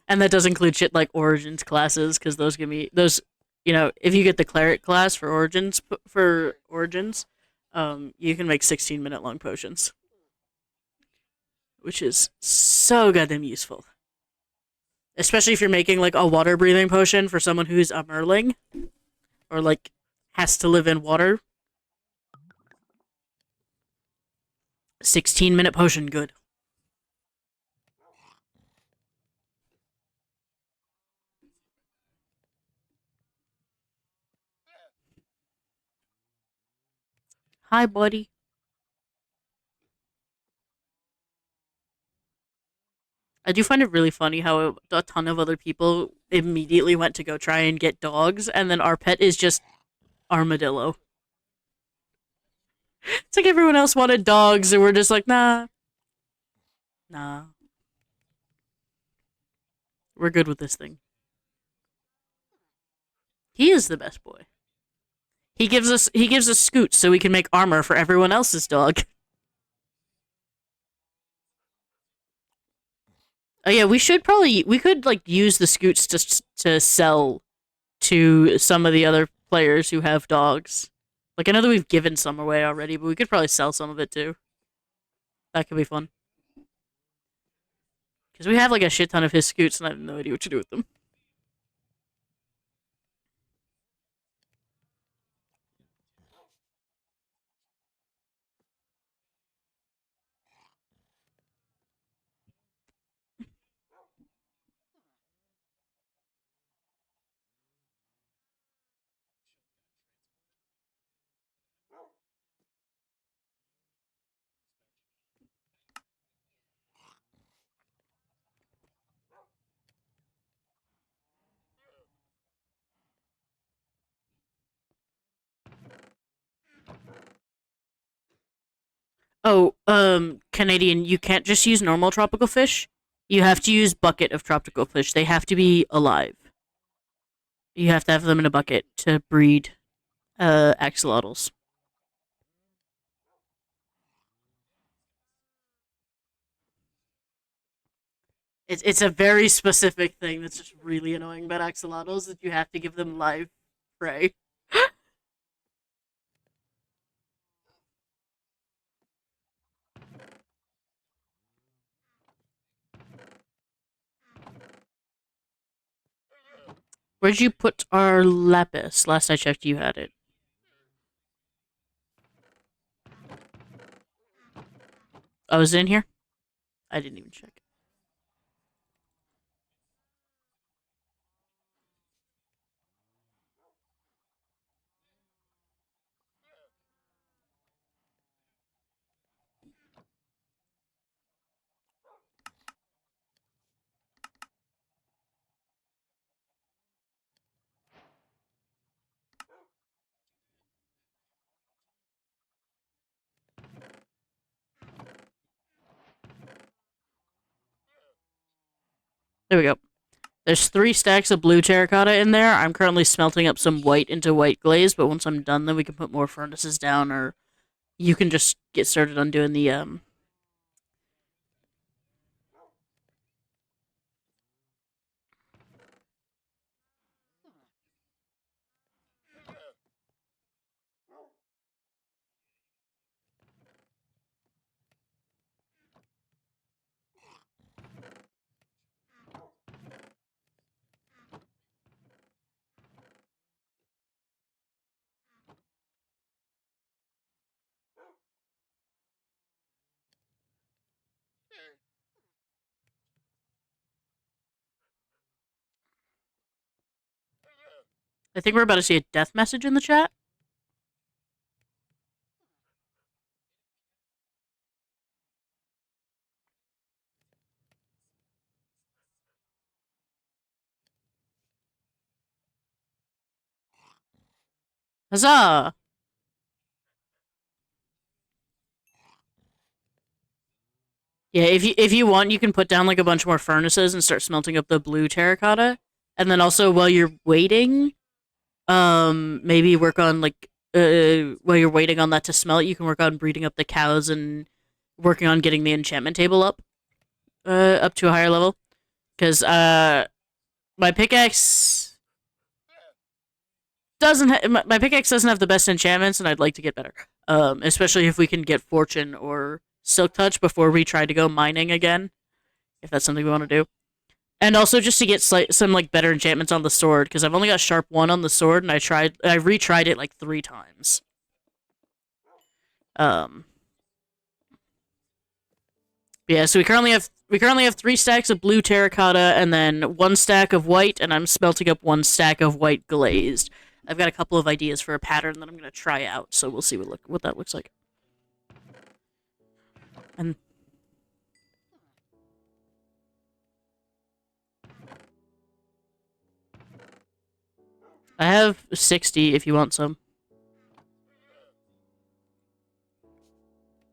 And that does include shit like Origins classes, because those give me those. If you get the cleric class for Origins, you can make 16-minute long potions, which is so goddamn useful. Especially if you're making like a water breathing potion for someone who's a merling or like has to live in water. 16-minute potion, good. Hi, buddy. I do find it really funny how a ton of other people immediately went to go try and get dogs, and then our pet is just armadillo. It's like everyone else wanted dogs, and we're just like, nah, nah, we're good with this thing. He is the best boy. He gives us scoots so we can make armor for everyone else's dog. Oh yeah, we could like use the scoots to sell to some of the other players who have dogs. Like I know that we've given some away already, but we could probably sell some of it too. That could be fun. Because we have like a shit ton of his scoots and I have no idea what to do with them. Oh, Canadian, you can't just use normal tropical fish. You have to use bucket of tropical fish. They have to be alive. You have to have them in a bucket to breed axolotls. It's a very specific thing that's just really annoying about axolotls that you have to give them live prey. Where'd you put our lapis? Last I checked, you had it. I was in here. I didn't even check. There we go. There's 3 stacks of blue terracotta in there. I'm currently smelting up some white into white glaze, but once I'm done, then we can put more furnaces down, or you can just get started on doing the. I think we're about to see a death message in the chat. Huzzah! Yeah, if you want, you can put down like a bunch more furnaces and start smelting up the blue terracotta, and then also while you're waiting, maybe work on like while you're waiting on that to smelt, you can work on breeding up the cows and working on getting the enchantment table up to a higher level. Because my pickaxe my pickaxe doesn't have the best enchantments, and I'd like to get better. Especially if we can get fortune or silk touch before we try to go mining again, if that's something we want to do. And also just to get some like better enchantments on the sword, because I've only got sharp 1 on the sword, and I retried it like 3 times. Um, yeah, so we currently have 3 stacks of blue terracotta, and then 1 stack of white, and I'm smelting up 1 stack of white glazed. I've got a couple of ideas for a pattern that I'm gonna try out, so we'll see what that looks like. And I have 60 if you want some.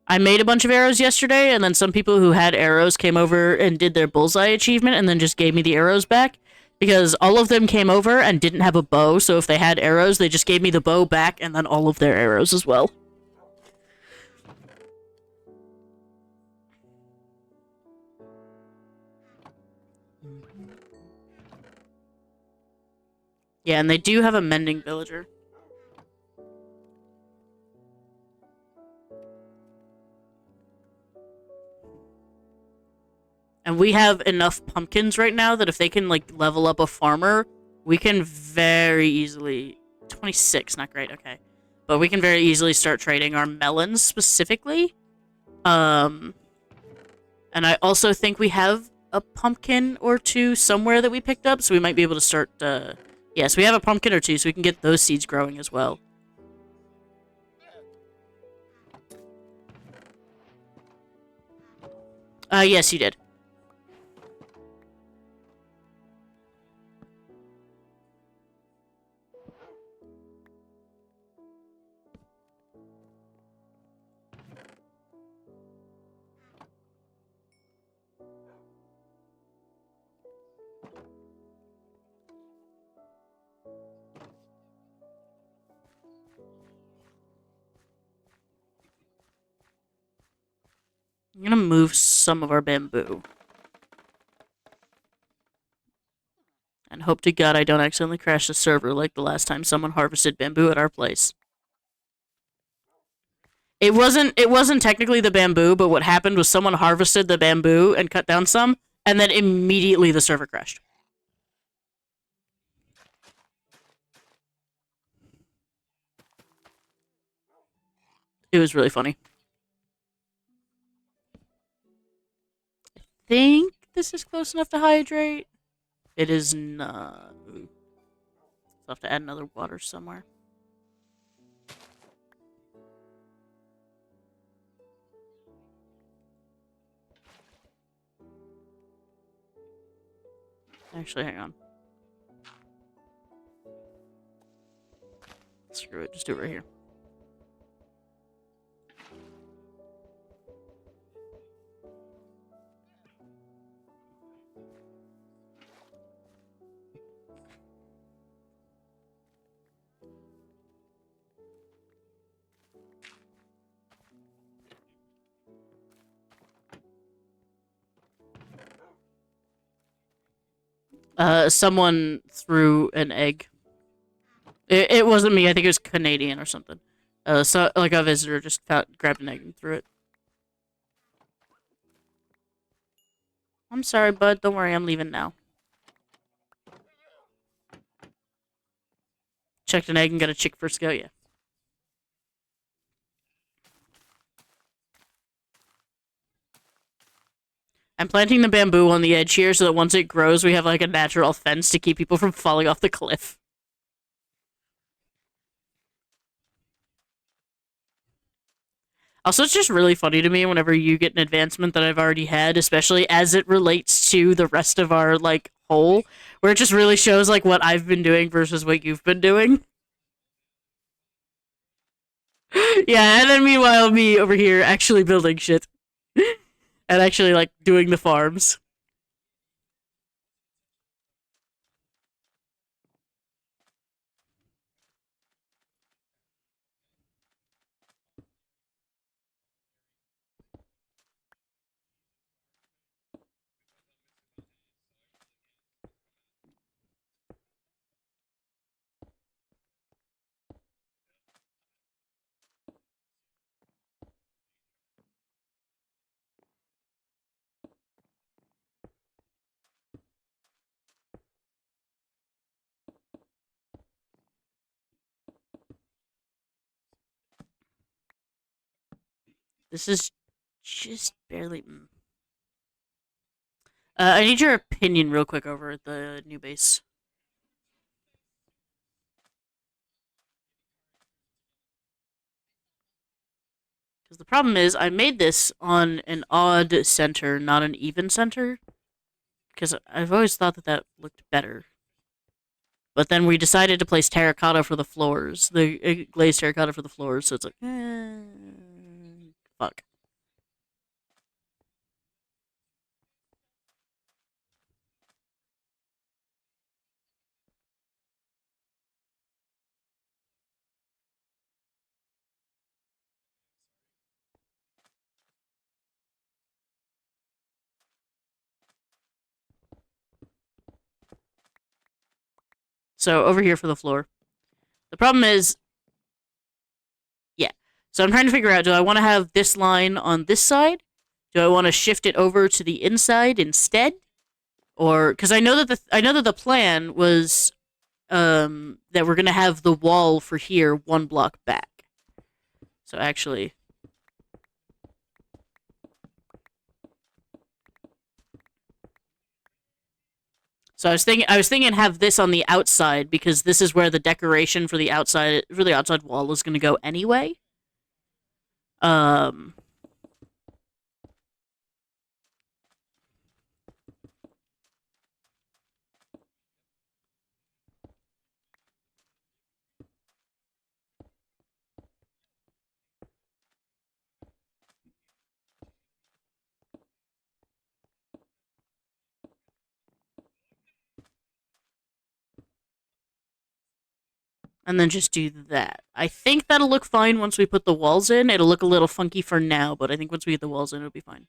I made a bunch of arrows yesterday, and then some people who had arrows came over and did their bullseye achievement and then just gave me the arrows back. Because all of them came over and didn't have a bow, so if they had arrows, they just gave me the bow back and then all of their arrows as well. Yeah, and they do have a mending villager. And we have enough pumpkins right now that if they can, like, level up a farmer, we can very easily... 26, not great, okay. But we can very easily start trading our melons, specifically. And I also think we have a pumpkin or 2 somewhere that we picked up, so we might be able to start, Yes, we have a pumpkin or 2, so we can get those seeds growing as well. Yes, you did. I'm gonna move some of our bamboo. And hope to God I don't accidentally crash the server like the last time someone harvested bamboo at our place. It wasn't technically the bamboo, but what happened was someone harvested the bamboo and cut down some, and then immediately the server crashed. It was really funny. I think this is close enough to hydrate. It is not. I'll have to add another water somewhere. Actually, hang on. Screw it, just do it right here. Someone threw an egg. It wasn't me. I think it was Canadian or something. So like a visitor just grabbed an egg and threw it. I'm sorry, bud. Don't worry. I'm leaving now. Checked an egg and got a chick first go. Yeah. I'm planting the bamboo on the edge here so that once it grows, we have like a natural fence to keep people from falling off the cliff. Also, it's just really funny to me whenever you get an advancement that I've already had, especially as it relates to the rest of our, like, whole, where it just really shows, like, what I've been doing versus what you've been doing. Yeah, and then meanwhile, me over here actually building shit. And actually, like, doing the farms. This is just barely... I need your opinion real quick over the new base. Because the problem is, I made this on an odd center, not an even center. Because I've always thought that that looked better. But then we decided to place terracotta for the floors. The glazed terracotta for the floors, so it's like, fuck. So over here for the floor. The problem is, yeah. So I'm trying to figure out, do I want to have this line on this side? Do I want to shift it over to the inside instead? Or because I know that the plan was that we're gonna have the wall for here one block back. So actually, so I was thinking have this on the outside because this is where the decoration for the outside wall is gonna go anyway. Um, And then just do that. I think that'll look fine once we put the walls in. It'll look a little funky for now, but I think once we get the walls in, it'll be fine.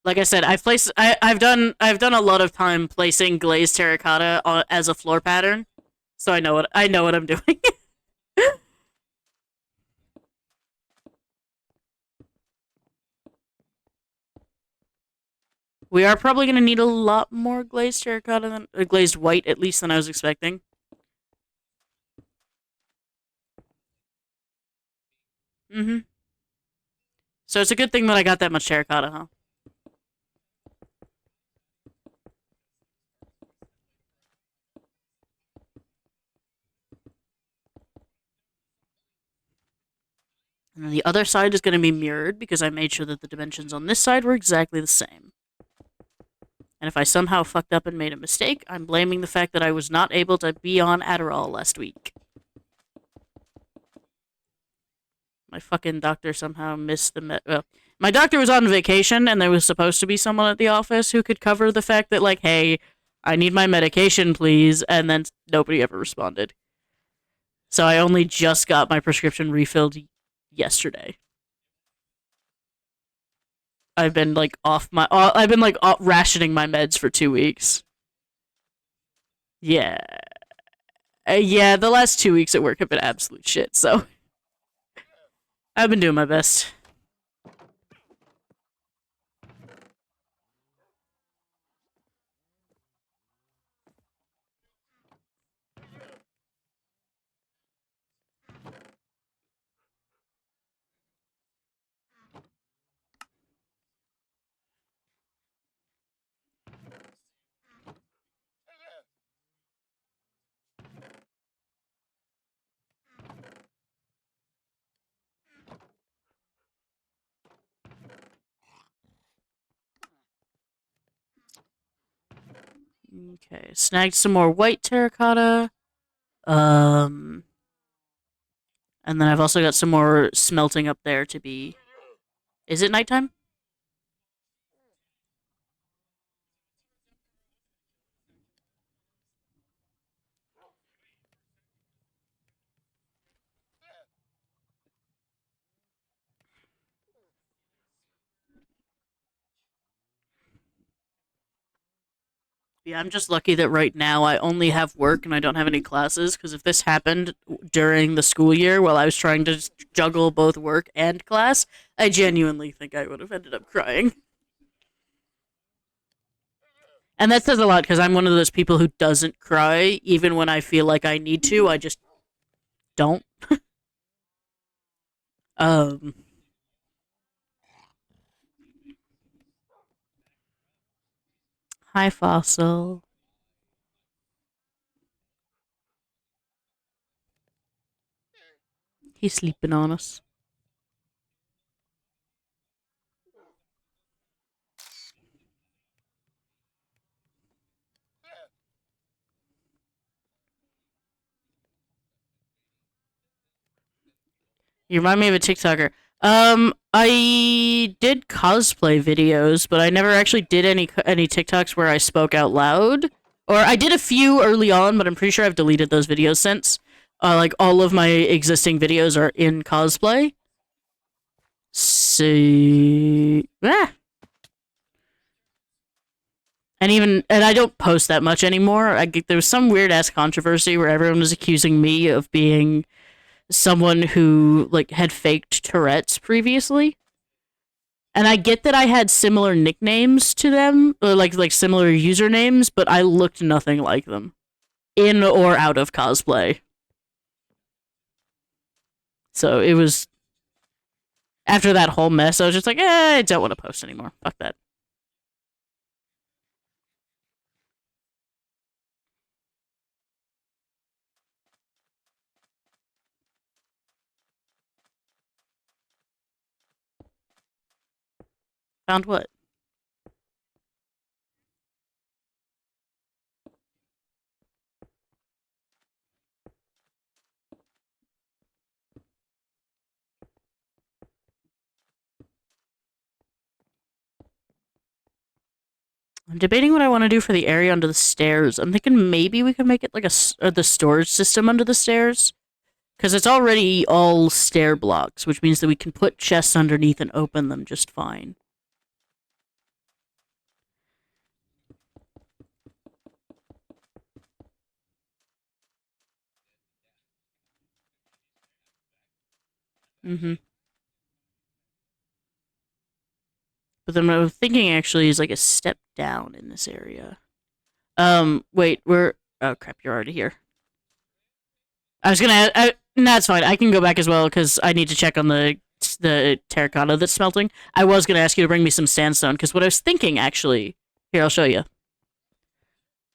Like I said, I've done a lot of time placing glazed terracotta as a floor pattern, so I know what I'm doing. We are probably going to need a lot more glazed terracotta than glazed white, at least than I was expecting. Mm-hmm. So it's a good thing that I got that much terracotta, huh? And then the other side is going to be mirrored because I made sure that the dimensions on this side were exactly the same. And if I somehow fucked up and made a mistake, I'm blaming the fact that I was not able to be on Adderall last week. My fucking doctor somehow missed the well, my doctor was on vacation and there was supposed to be someone at the office who could cover the fact that like, hey, I need my medication, please, and then nobody ever responded. So I only just got my prescription refilled yesterday. I've been like I've been like rationing my meds for 2 weeks. Yeah. Yeah, the last 2 weeks at work have been absolute shit, so I've been doing my best. Okay, snagged some more white terracotta. Um, and then I've also got some more smelting up there to be. Is it nighttime? Yeah, I'm just lucky that right now I only have work and I don't have any classes. Because if this happened during the school year while I was trying to juggle both work and class, I genuinely think I would have ended up crying. And that says a lot because I'm one of those people who doesn't cry even when I feel like I need to. I just don't. Um, Hi, Fossil. He's sleeping on us. You remind me of a TikToker. I did cosplay videos, but I never actually did any TikToks where I spoke out loud. Or I did a few early on, but I'm pretty sure I've deleted those videos since. Like all of my existing videos are in cosplay. See, and I don't post that much anymore. There was some weird ass controversy where everyone was accusing me of being someone who like had faked Tourette's previously. And I get that I had similar nicknames to them, or like similar usernames, but I looked nothing like them in or out of cosplay. So it was after that whole mess, I was just like, I don't want to post anymore. Fuck that. Found what? I'm debating what I want to do for the area under the stairs. I'm thinking maybe we could make it like the storage system under the stairs. Because it's already all stair blocks, which means that we can put chests underneath and open them just fine. Mm-hmm. But then what I'm thinking actually is like a step down in this area. Wait, oh crap, you're already here. I was gonna, that's fine. I can go back as well because I need to check on the terracotta that's smelting. I was gonna ask you to bring me some sandstone because what I was thinking actually, here I'll show you,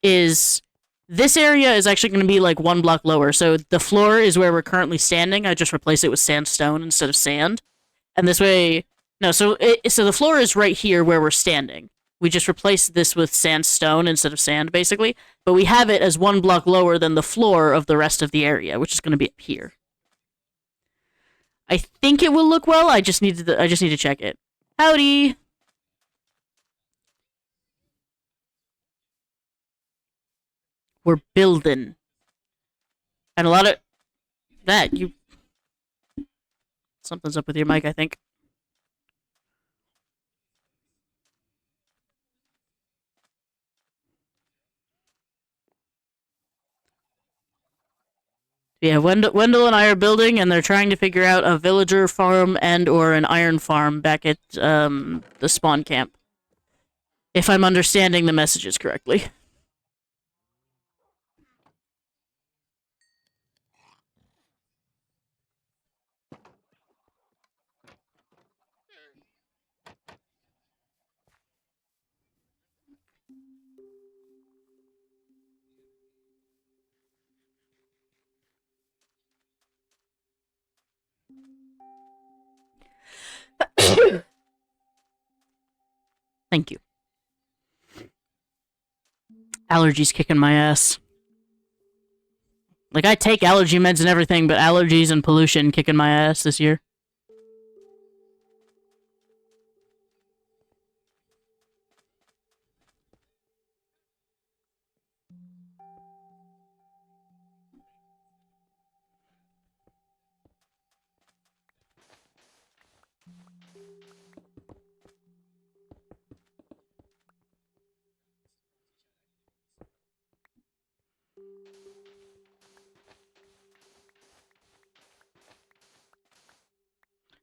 is this area is actually going to be like 1 block lower. So the floor is where we're currently standing. I just replace it with sandstone instead of sand. And this way, no, so the floor is right here where we're standing. We just replace this with sandstone instead of sand, basically. But we have it as 1 block lower than the floor of the rest of the area, which is going to be up here. I think it will look well. I just need to check it. Howdy. We're building. And a lot of that, something's up with your mic, I think. Yeah, Wendell and I are building, and they're trying to figure out a villager farm and/or an iron farm back at the spawn camp. If I'm understanding the messages correctly. Thank you. Allergies kicking my ass. Like, I take allergy meds and everything, but allergies and pollution kicking my ass this year.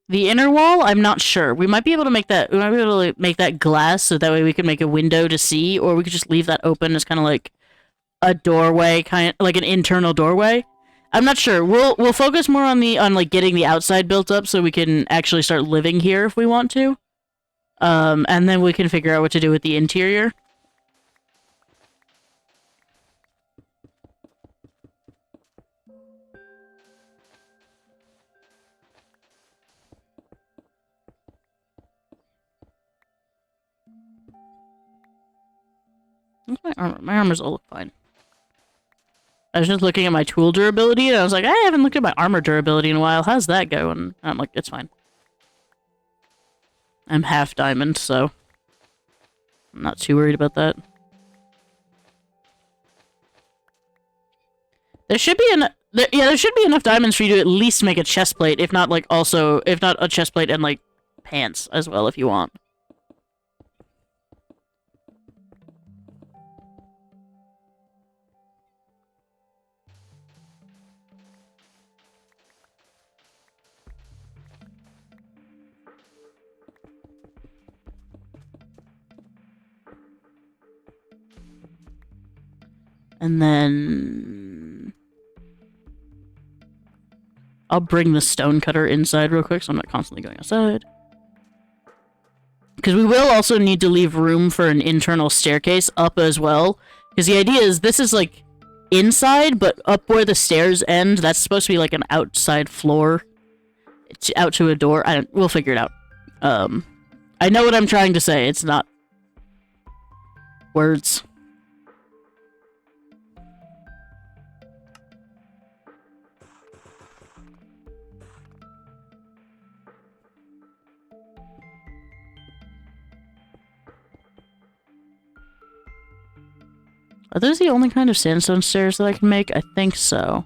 The inner wall, I'm not sure. We might be able to make that. We might be able to make that glass, so that way we can make a window to see, or we could just leave that open as kind of like a doorway, kind of like an internal doorway. I'm not sure. We'll focus more on like getting the outside built up, so we can actually start living here if we want to. And then we can figure out what to do with the interior. My armor. My armors all look fine. I was just looking at my tool durability, and I was like, I haven't looked at my armor durability in a while. How's that going? And I'm like, it's fine. I'm half diamond, so I'm not too worried about that. There should be there should be enough diamonds for you to at least make a chest plate, if not like if not a chest plate and like pants as well, if you want. And then I'll bring the stonecutter inside real quick so I'm not constantly going outside. Because we will also need to leave room for an internal staircase up as well. Because the idea is this is like inside, but up where the stairs end, that's supposed to be like an outside floor. It's out to a door. We'll figure it out. I know what I'm trying to say. It's not words. Are those the only kind of sandstone stairs that I can make? I think so.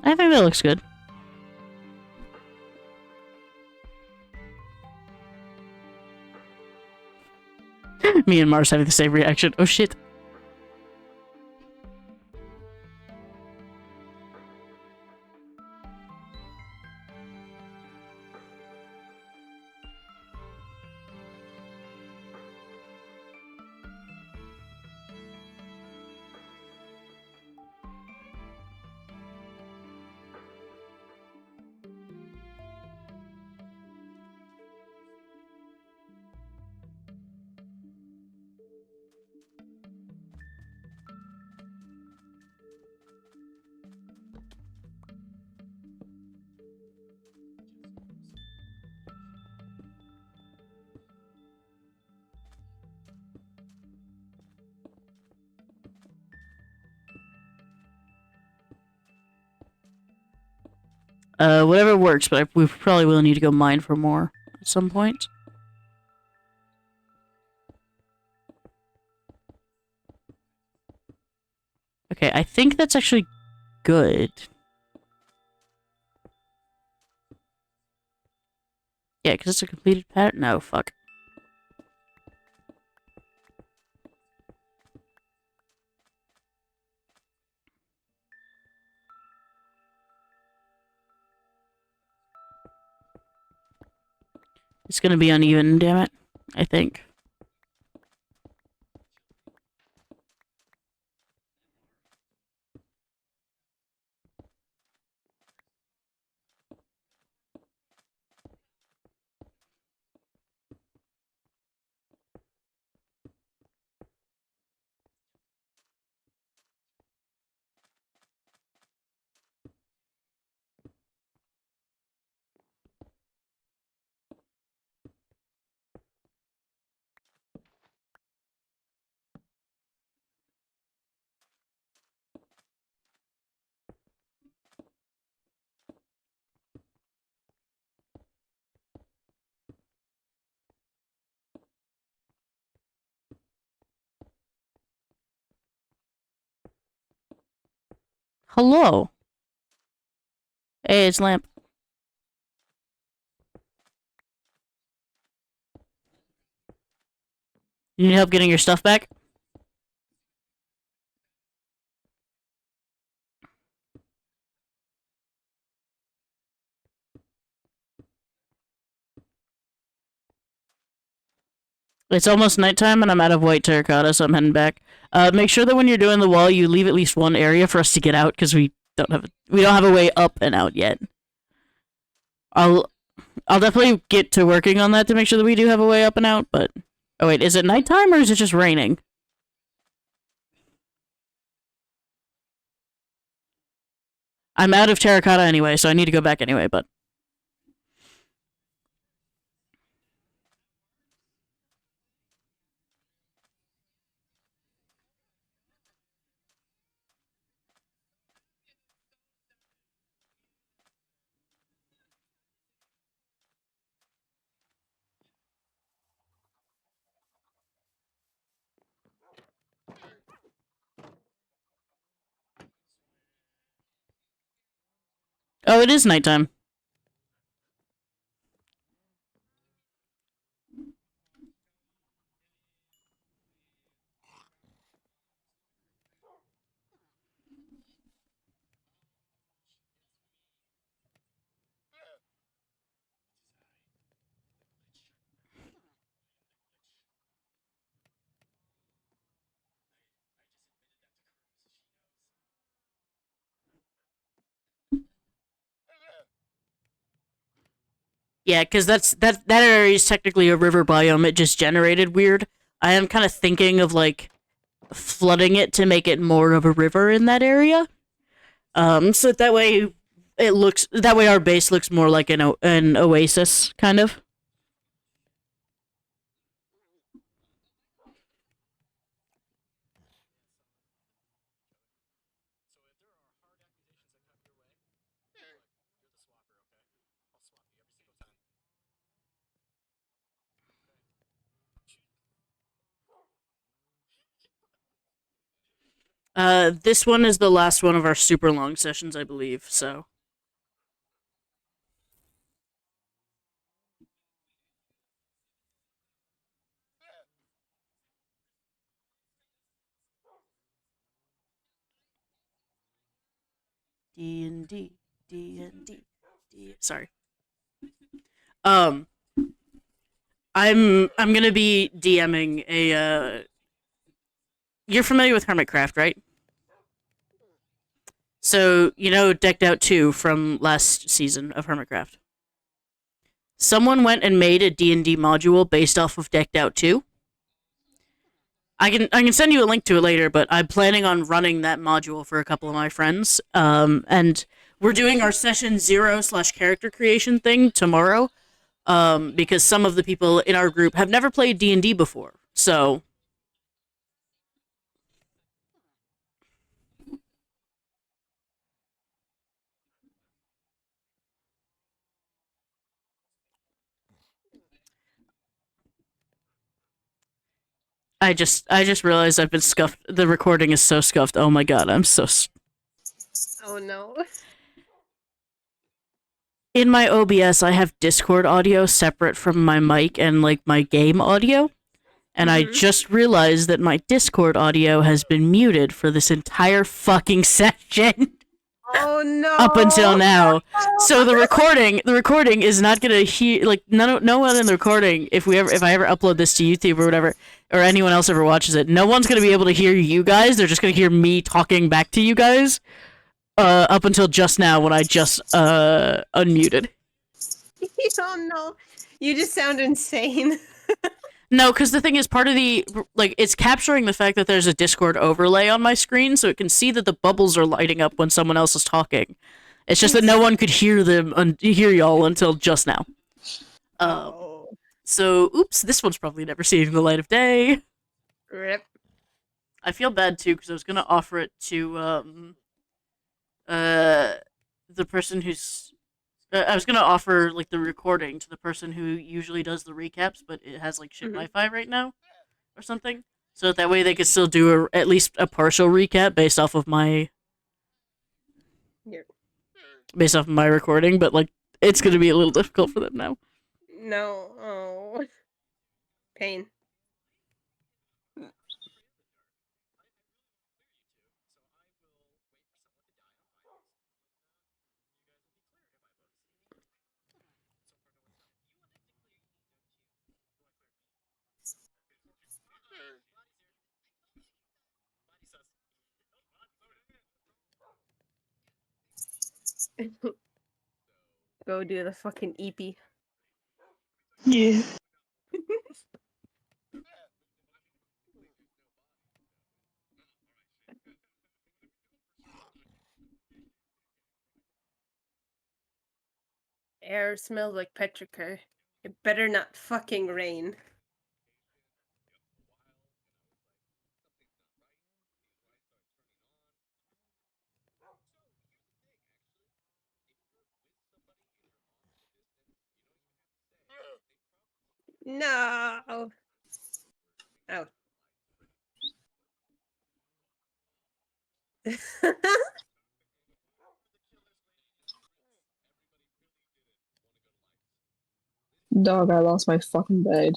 I think that looks good. Me and Mars having the same reaction. Oh shit. Whatever works, but we probably will need to go mine for more at some point. Okay, I think that's actually good. Yeah, because it's a completed pattern. No, fuck. It's gonna be uneven, damn it. I think. Hello. Hey, it's Lamp. You need help getting your stuff back? It's almost nighttime and I'm out of white terracotta, so I'm heading back. Make sure that when you're doing the wall, you leave at least one area for us to get out, because we don't have a way up and out yet. I'll definitely get to working on that to make sure that we do have a way up and out, but... Oh wait, is it nighttime or is it just raining? I'm out of terracotta anyway, so I need to go back anyway, but... Oh, it is nighttime. Yeah, because that area is technically a river biome. It just generated weird. I am kind of thinking of, like, flooding it to make it more of a river in that area. So that way it looks that way. Our base looks more like an oasis, kind of. This one is the last one of our super long sessions, I believe. So. D&D, D&D, D. Sorry. Um, I'm gonna be DMing a. You're familiar with Hermitcraft, right? So you know Decked Out 2 from last season of Hermitcraft. Someone went and made a D&D module based off of Decked Out 2. I can send you a link to it later, but I'm planning on running that module for a couple of my friends. And we're doing our session 0/character creation thing tomorrow. Because some of the people in our group have never played D&D before. So I just realized I've been scuffed. The recording is so scuffed. Oh my god, I'm so. Oh no. In my OBS, I have Discord audio separate from my mic and like my game audio. And I just realized that my Discord audio has been muted for this entire fucking session. Oh no. Up until now. So the recording is not gonna hear, like, no one in the recording, if I ever upload this to YouTube or whatever, or anyone else ever watches it, no one's gonna be able to hear you guys. They're just gonna hear me talking back to you guys. Up until just now when I just unmuted. Oh no. You just sound insane. No, because the thing is, part of the, like, it's capturing the fact that there's a Discord overlay on my screen, so it can see that the bubbles are lighting up when someone else is talking. It's just that no one could hear hear y'all until just now. Oh. So, oops, this one's probably never seeing the light of day. Rip. I feel bad too because I was gonna offer it to the person who's. I was gonna offer like the recording to the person who usually does the recaps, but it has like shit Wi-Fi right now, or something. So that way they could still do at least a partial recap based off of my recording, but like it's gonna be a little difficult for them now. No. Oh. Pain. Go do the fucking EP. Yeah. Air smells like petrichor. It better not fucking rain. No. Oh. Dog, I lost my fucking bed.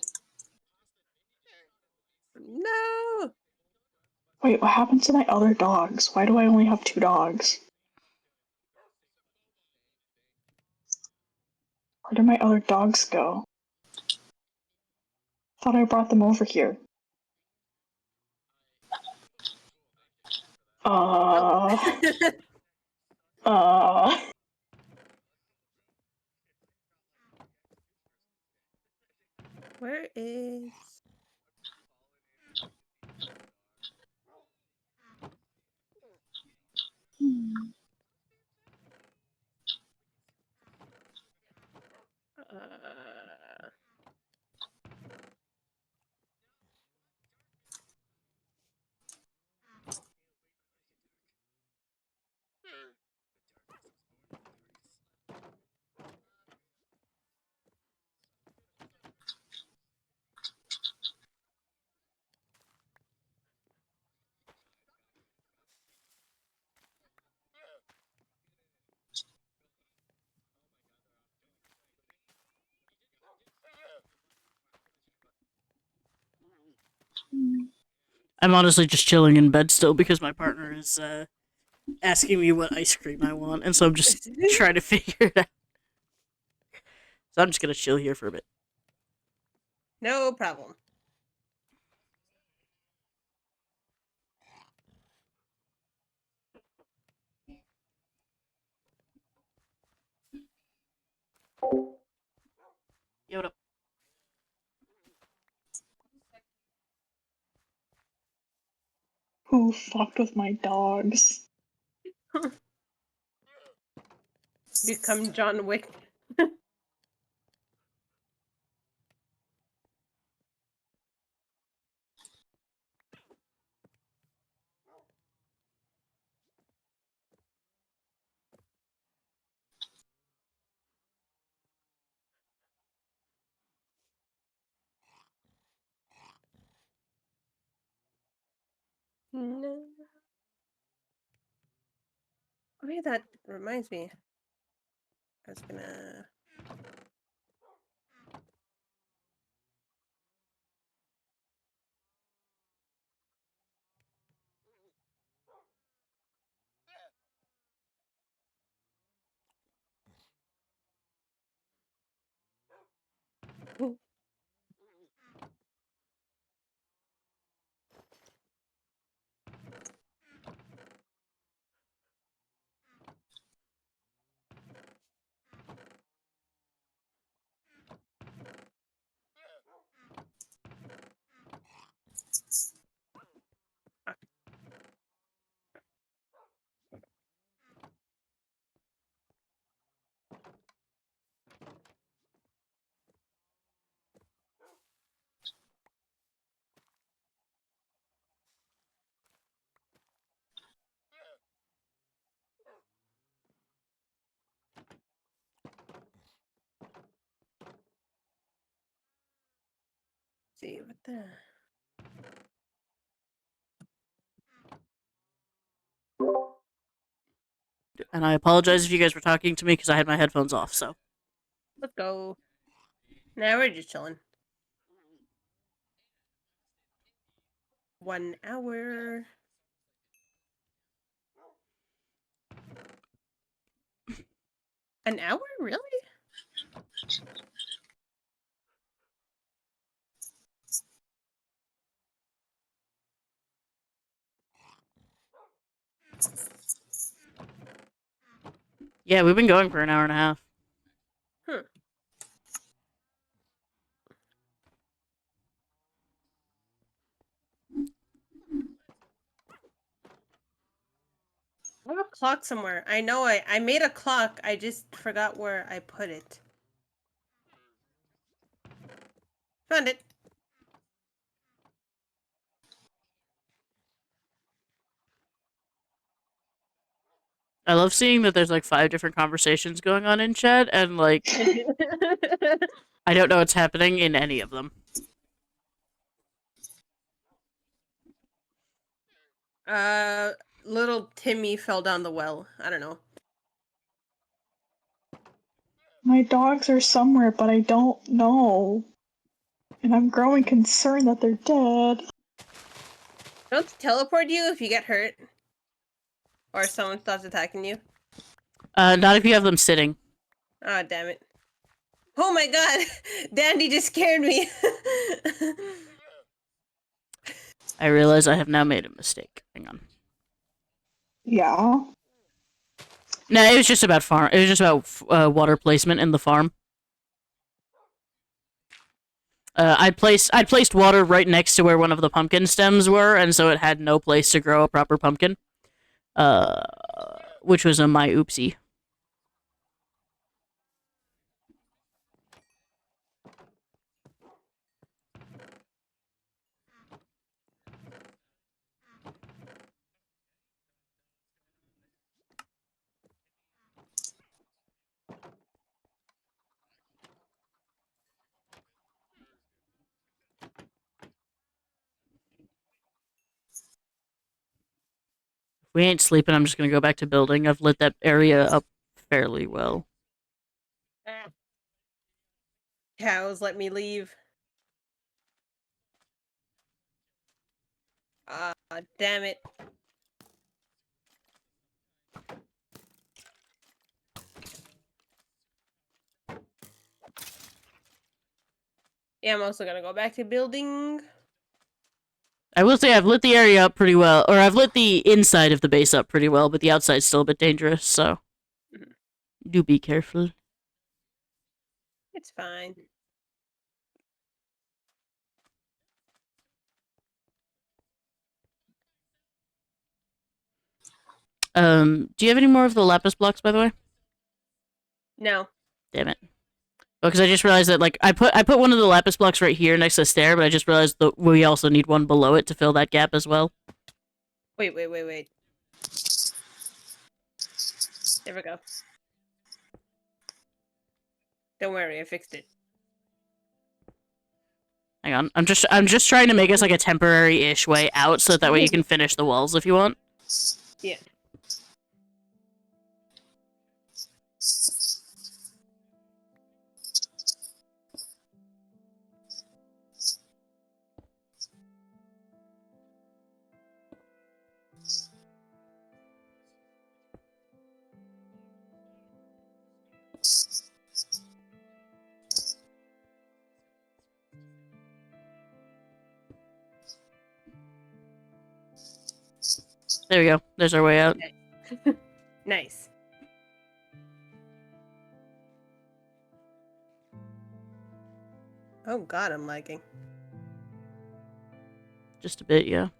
No. Wait, what happened to my other dogs? Why do I only have 2 dogs? Where did my other dogs go? Thought I brought them over here. Where is... I'm honestly just chilling in bed still because my partner is asking me what ice cream I want, and so I'm just trying to figure it out. So I'm just gonna chill here for a bit. No problem. Yo, what up? Who fucked with my dogs? Become John Wick. No. Oh, yeah, that reminds me. I was gonna. See what the. And I apologize if you guys were talking to me because I had my headphones off. So Let's go. Now we're just chilling. 1 hour. An hour? Really? yeah, we've been going for an hour and a half. Hmm. I have a clock somewhere. I know I made a clock. I just forgot where I put it. Found it. I love seeing that there's like 5 different conversations going on in chat, and like I don't know what's happening in any of them. Little Timmy fell down the well. I don't know. My dogs are somewhere, but I don't know. And I'm growing concerned that they're dead. Don't they teleport you if you get hurt? Or someone starts attacking you? Not if you have them sitting. Ah, damn it. Oh my god! Dandy just scared me! I realize I have now made a mistake. Hang on. Yeah. No, it was just about farm. It was just about water placement in the farm. I'd placed water right next to where one of the pumpkin stems were, and so it had no place to grow a proper pumpkin. Which was my oopsie. We ain't sleeping. I'm just gonna go back to building. I've lit that area up fairly well. Cows, let me leave. Ah, damn it. Yeah, I'm also gonna go back to building. I will say I've lit the area up pretty well, or I've lit the inside of the base up pretty well, but the outside's still a bit dangerous, so do be careful. It's fine. Do you have any more of the lapis blocks, by the way? No. Damn it. Because I just realized that, like, I put one of the lapis blocks right here next to the stair, but I just realized that we also need one below it to fill that gap as well. Wait. There we go. Don't worry, I fixed it. Hang on, I'm just trying to make us like a temporary-ish way out, so that way you can finish the walls if you want. Yeah. There we go. There's our way out. Nice. Oh god, I'm lagging. Just a bit, yeah.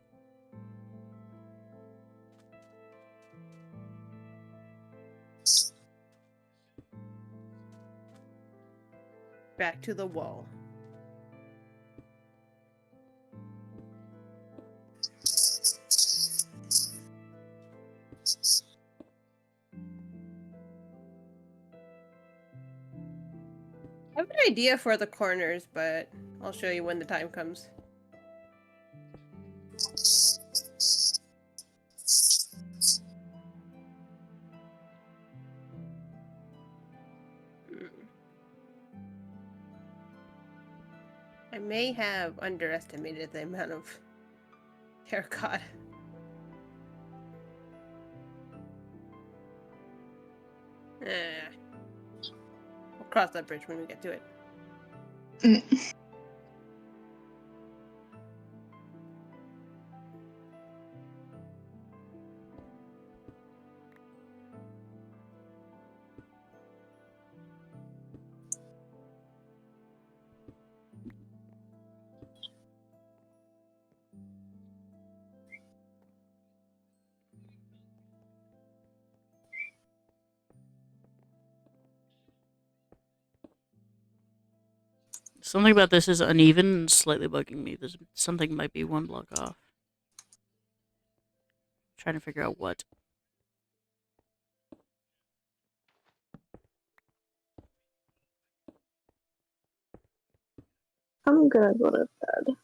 Back to the wall. I have an idea for the corners, but I'll show you when the time comes. I may have underestimated the amount of terracotta. We'll cross that bridge when we get to it. Something about this is uneven, slightly bugging me. There's something might be one block off. Trying to figure out what. I'm gonna go to bed.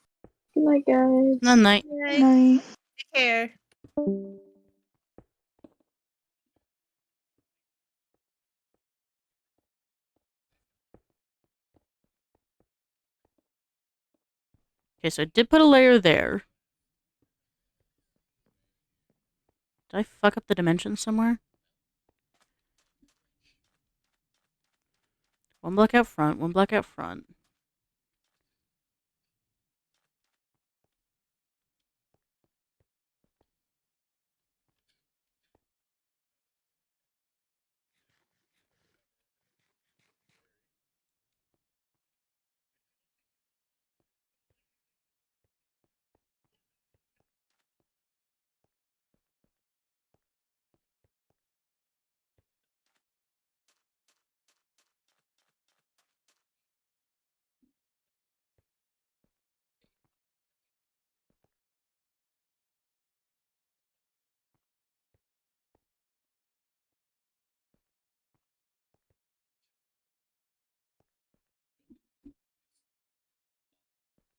Good night, guys. Good night. Yay. Night. Take care. Okay, so I did put a layer there. Did I fuck up the dimensions somewhere? One block out front, one block out front.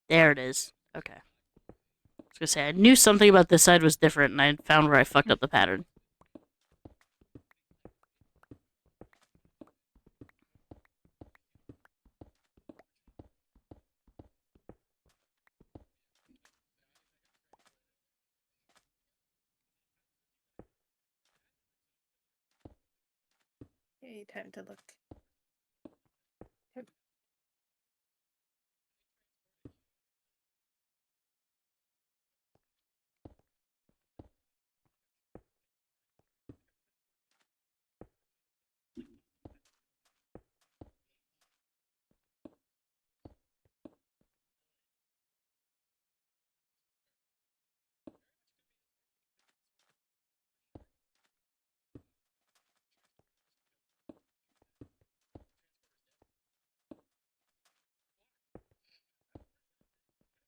There it is. Okay. I was gonna say, I knew something about this side was different, and I found where I fucked up the pattern. Okay, time to look. Yep.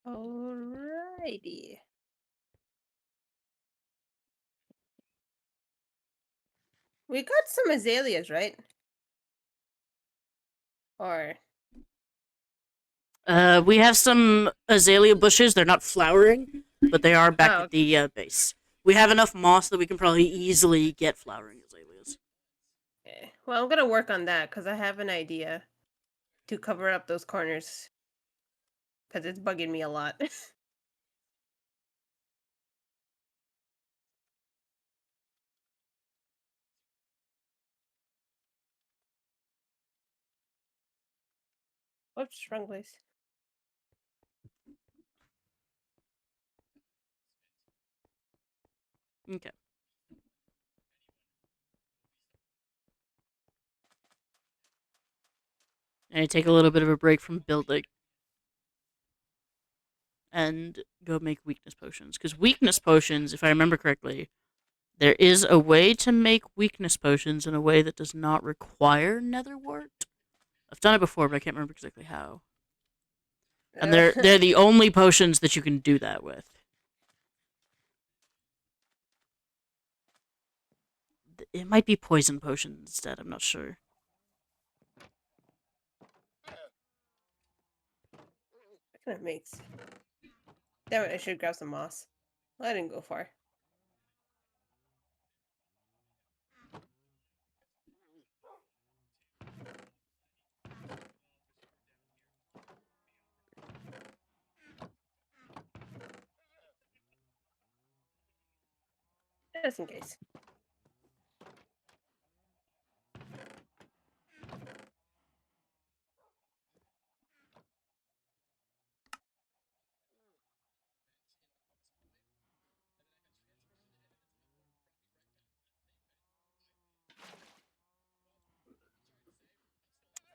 Alrighty. We got some azaleas, right? Or We have some azalea bushes. They're not flowering, but they are back Oh, at the base. We have enough moss that we can probably easily get flowering azaleas. okay. Well, I'm gonna work on that because I have an idea to cover up those corners because it's bugging me a lot. Oops, wrong place. Okay. And I take a little bit of a break from building. And go make weakness potions. Because weakness potions, if I remember correctly, there is a way to make weakness potions in a way that does not require nether wart. I've done it before, but I can't remember exactly how. And they're the only potions that you can do that with. It might be poison potions instead, I'm not sure. That kind of makes. Damn it! I should grab some moss. Well, I didn't go far. Just in case.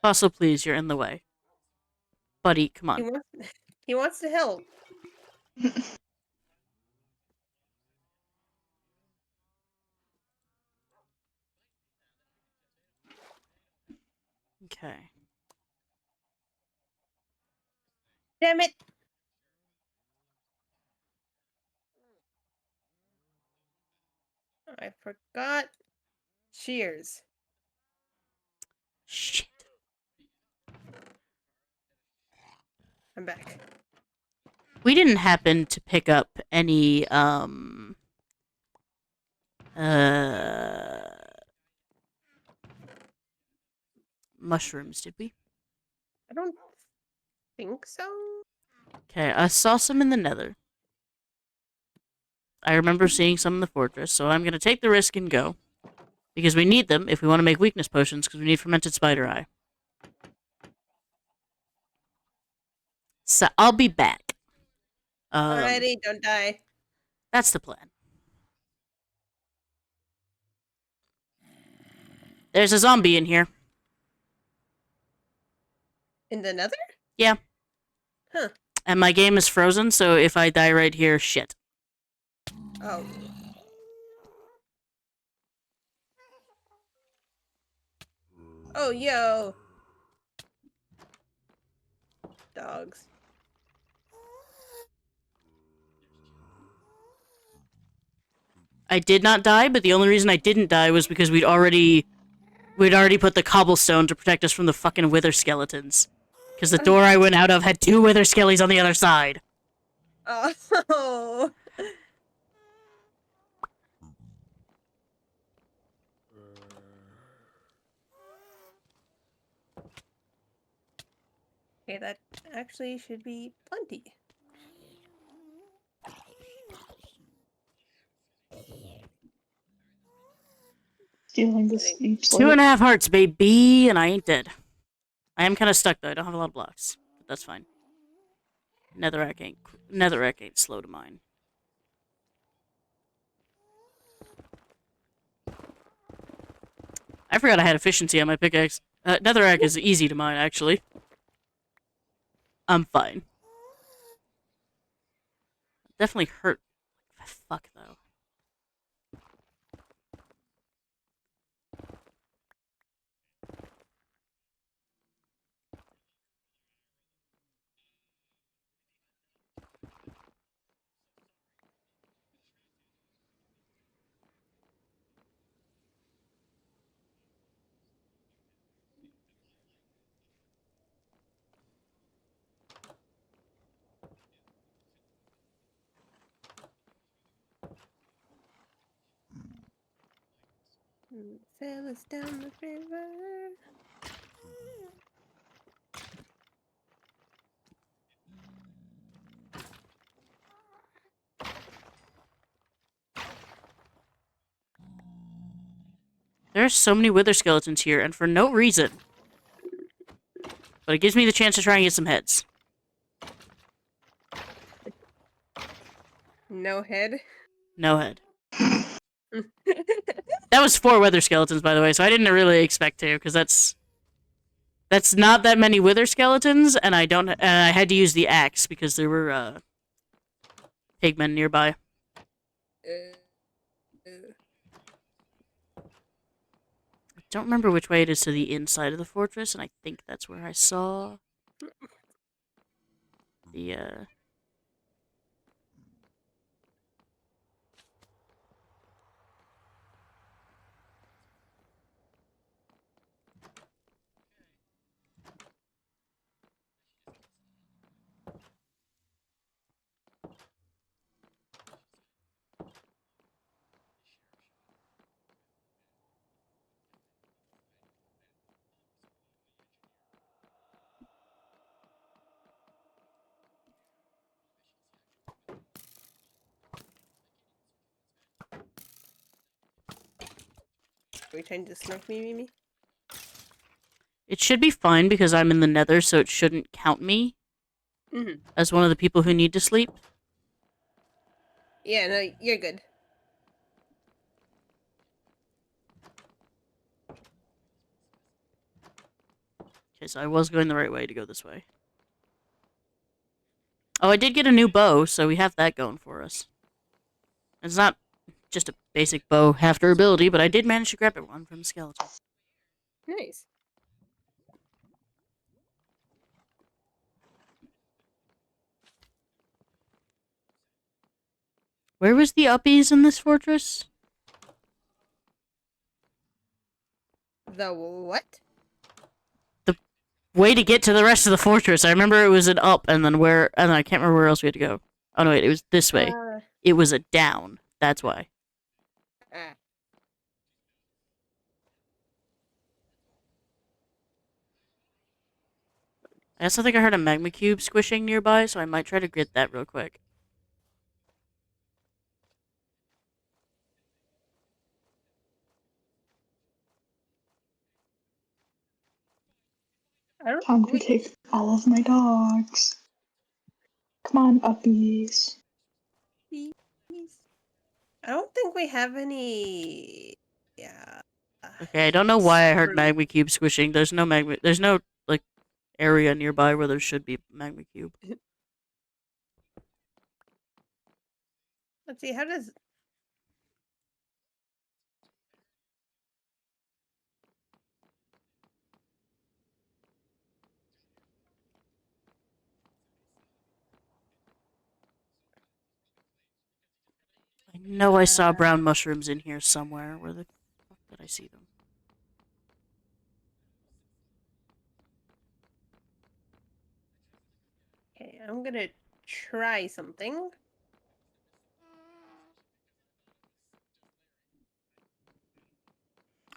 Fossil, please, you're in the way. Buddy, come He on. wants. He wants to help. Okay. Damn it! I forgot. Cheers. Shit. I'm back. We didn't happen to pick up any, mushrooms, did we? I don't think so. Okay, I saw some in the nether. I remember seeing some in the fortress, so I'm gonna take the risk and go. Because we need them if we want to make weakness potions, because we need fermented spider eye. So I'll be back. Alrighty, don't die. That's the plan. There's a zombie in here. In the nether? Yeah. Huh. And my game is frozen, so if I die right here, shit. Oh. Oh, yo. Dogs. I did not die, but the only reason I didn't die was because we'd already put the cobblestone to protect us from the fucking wither skeletons. Because the door I went out of had 2 wither skellies on the other side. Oh. Okay, that actually should be plenty. Stealing the Kidding. sleep slate. 2.5 hearts, baby, and I ain't dead. I am kind of stuck though. I don't have a lot of blocks, but that's fine. Netherrack ain't slow to mine. I forgot I had efficiency on my pickaxe. Netherrack is easy to mine, actually. I'm fine. Definitely hurt. Fuck, though. Fellas down the river. There are so many wither skeletons here, and for no reason. But it gives me the chance to try and get some heads. No head. No head. That was 4 wither skeletons, by the way, so I didn't really expect to, because that's not that many wither skeletons, and I had to use the axe because there were pigmen nearby. I don't remember which way it is to the inside of the fortress, and I think that's where I saw the Are we trying to smoke me, Mimi? It should be fine because I'm in the nether, so it shouldn't count me as one of the people who need to sleep. Yeah, no, you're good. Okay, so I was going the right way to go this way. Oh, I did get a new bow, so we have that going for us. It's not just a basic bow half durability, but I did manage to grab one from the skeleton. Nice. Where was the uppies in this fortress? The what? The way to get to the rest of the fortress. I remember it was an up, and then I can't remember where else we had to go. Oh no, wait, it was this way. It was a down. That's why. Ah. I also think I heard a magma cube squishing nearby, so I might try to get that real quick. Time to take all of my dogs. Come on, uppies. I don't think we have any. Yeah. Okay, I don't know why I heard Fruit. magma cube squishing. There's no like area nearby where there should be magma cube. Let's see. How does? I know I saw brown mushrooms in here somewhere. Where the fuck did I see them? Okay, I'm gonna try something.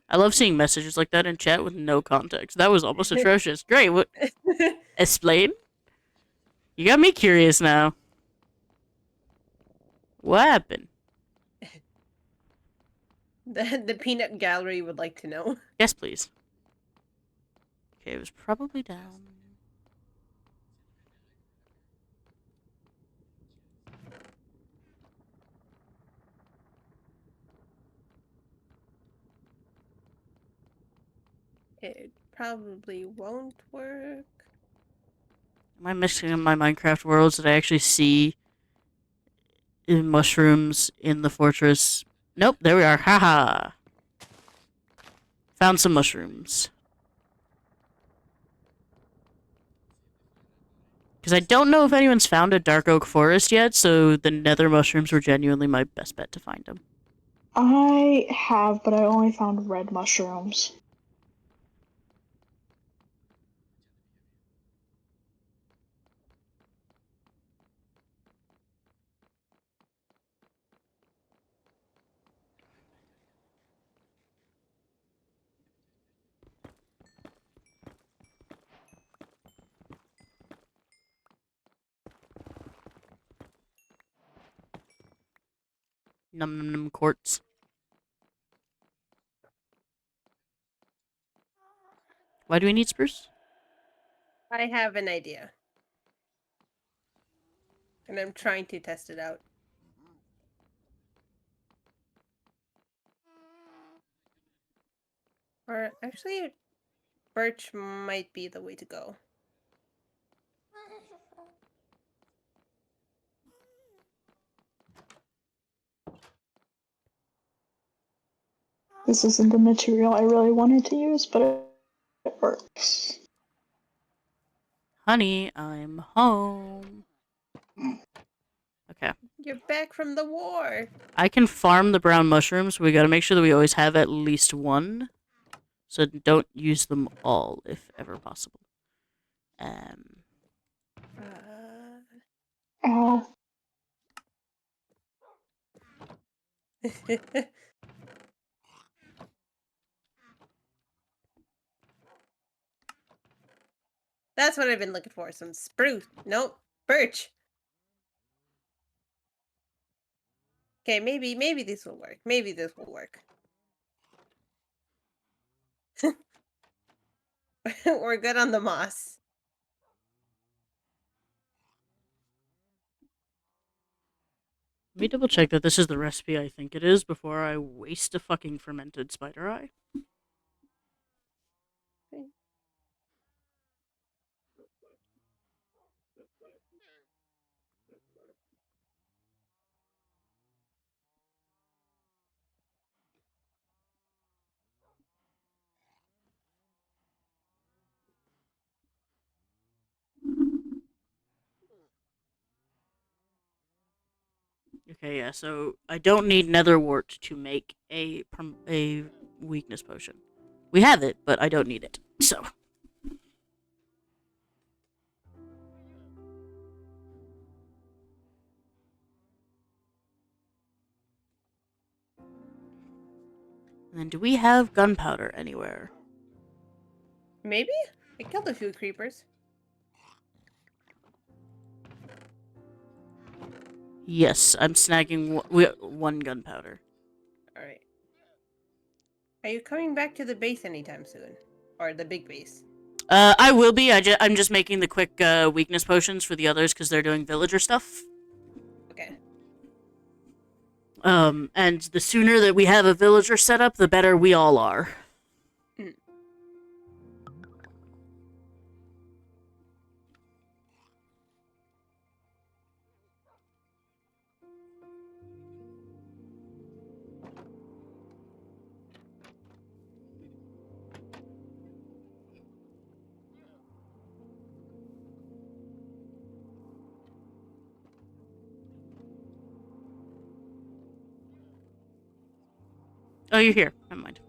I love seeing messages like that in chat with no context. That was almost atrocious. Great. What? Explain? You got me curious now. What happened? The peanut gallery would like to know. Yes, please. Okay, it was probably down. It probably won't work. Am I mixing up my Minecraft worlds? Did I actually see mushrooms in the fortress? Nope, there we are. Haha. Found some mushrooms. Because I don't know if anyone's found a dark oak forest yet, so the nether mushrooms were genuinely my best bet to find them. I have, but I only found red mushrooms. Num num num quartz. Why do we need spruce? I have an idea. And I'm trying to test it out. Or actually, birch might be the way to go. This isn't the material I really wanted to use, but it works. Honey, I'm home. Okay. You're back from the war. I can farm the brown mushrooms. We gotta make sure that we always have at least one. So don't use them all, if ever possible. Ow. That's what I've been looking for. Some spruce. Nope. Birch. Okay, maybe this will work. Maybe this will work. We're good on the moss. Let me double check that this is the recipe I think it is before I waste a fucking fermented spider eye. Okay, yeah, so I don't need nether wart to make a weakness potion. We have it, but I don't need it. So. And then do we have gunpowder anywhere? Maybe? I killed a few creepers. Yes, I'm snagging one gunpowder. Alright. Are you coming back to the base anytime soon? Or the big base? I will be. I'm just making the quick weakness potions for the others because they're doing villager stuff. Okay. And the sooner that we have a villager set up, the better we all are. Mm. Oh, you're here. Never mind.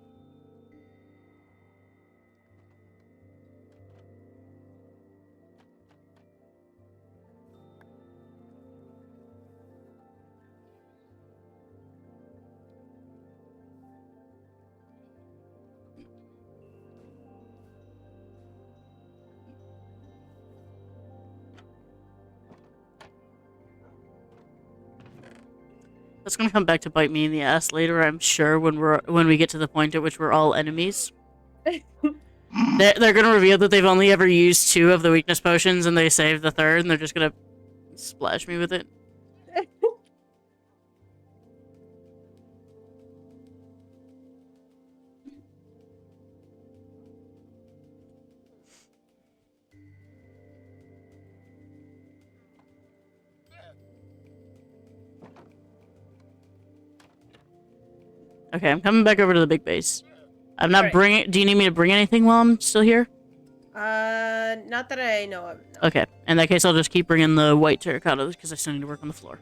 That's gonna come back to bite me in the ass later, I'm sure, when we get to the point at which we're all enemies. They're gonna reveal that they've only ever used 2 of the weakness potions and they saved the 3rd, and they're just gonna splash me with it. Okay, I'm coming back over to the big base. I'm not Alright. bringing. Do you need me to bring anything while I'm still here? Not that I know of. No. Okay. In that case, I'll just keep bringing the white terracotta because I still need to work on the floor.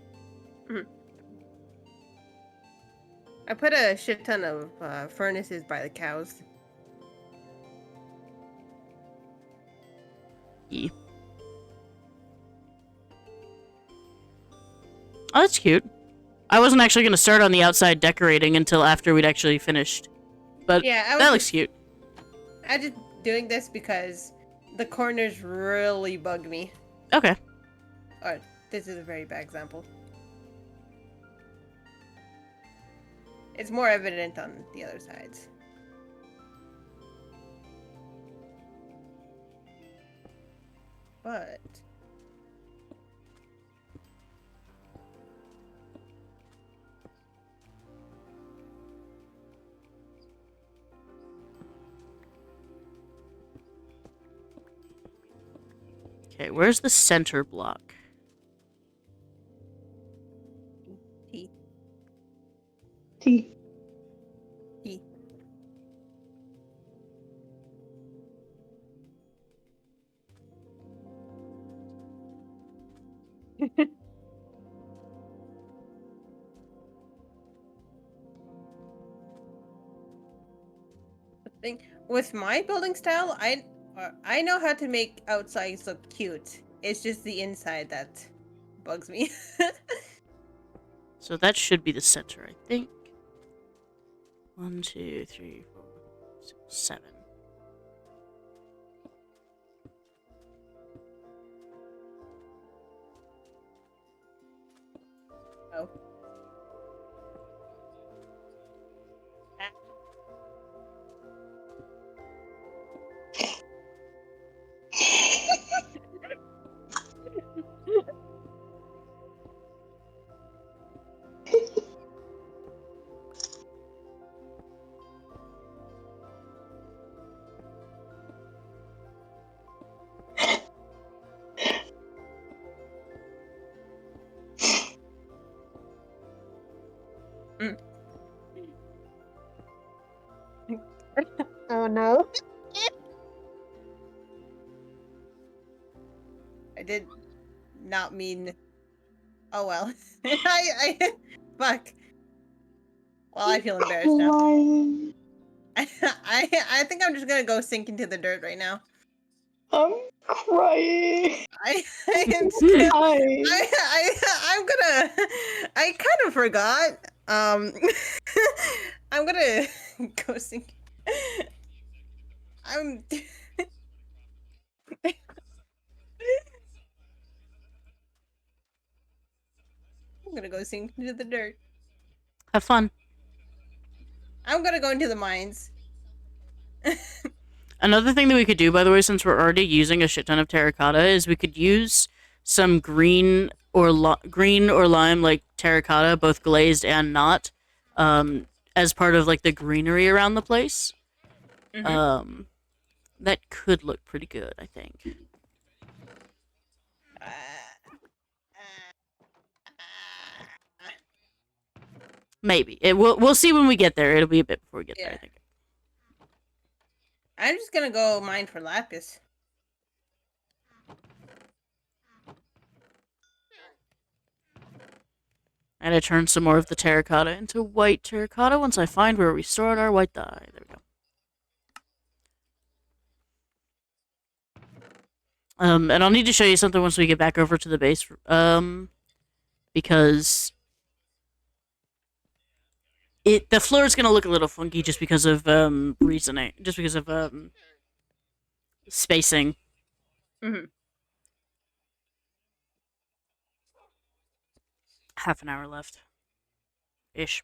I put a shit ton of furnaces by the cows. Yeah. Oh, that's cute. I wasn't actually going to start on the outside decorating until after we'd actually finished. But Yeah, that looks cute. I'm just doing this because the corners really bug me. Okay. Or, this is a very bad example. It's more evident on the other sides. But... Okay, where's the center block? T. T. T. Thing with my building style, I know how to make outsides look cute. It's just the inside that bugs me. So that should be the center, I think. 1, 2, 3, 4, 6, 7. Oh. Oh no. I did not mean. Oh well. Fuck. Well, I feel embarrassed now. Crying. I think I'm just gonna go sink into the dirt right now. I'm crying. I'm still, Hi. I'm gonna. I kind of forgot. I'm gonna go sink. I'm. I'm gonna go sink into the dirt. Have fun. I'm gonna go into the mines. Another thing that we could do, by the way, since we're already using a shit ton of terracotta, is we could use some green or lime like terracotta, both glazed and not, as part of like the greenery around the place. Mhm. That could look pretty good, I think. Maybe we'll see when we get there. It'll be a bit before we get there, I think. I'm just gonna go mine for lapis. And I turn some more of the terracotta into white terracotta once I find where we stored our white dye. There we go. And I'll need to show you something once we get back over to the base. Because the floor is gonna look a little funky just because of reasoning, just because of spacing. Mhm. Half an hour left. Ish.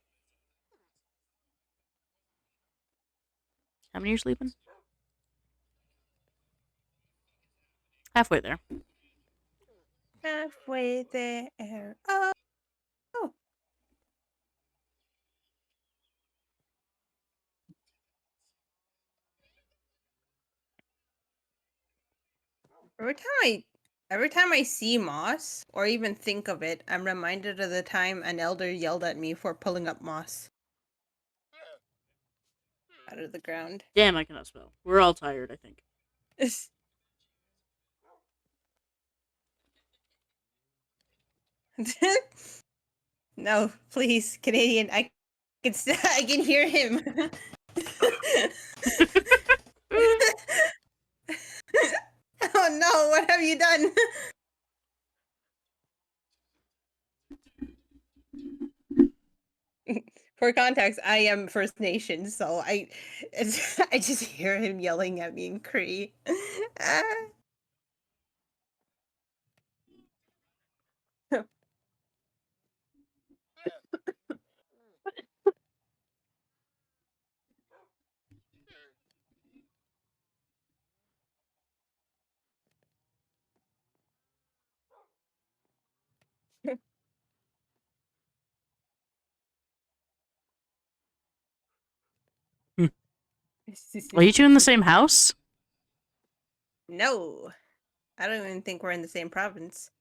How many are you sleeping? Halfway there. Halfway there. Oh. Every time I see moss, or even think of it, I'm reminded of the time an elder yelled at me for pulling up moss out of the ground. Damn, I cannot spell. We're all tired, I think. No, please, Canadian. I can hear him. Oh no! What have you done? For context, I am First Nation, so I just hear him yelling at me in Cree. Ah. Are you two in the same house? No, I don't even think we're in the same province.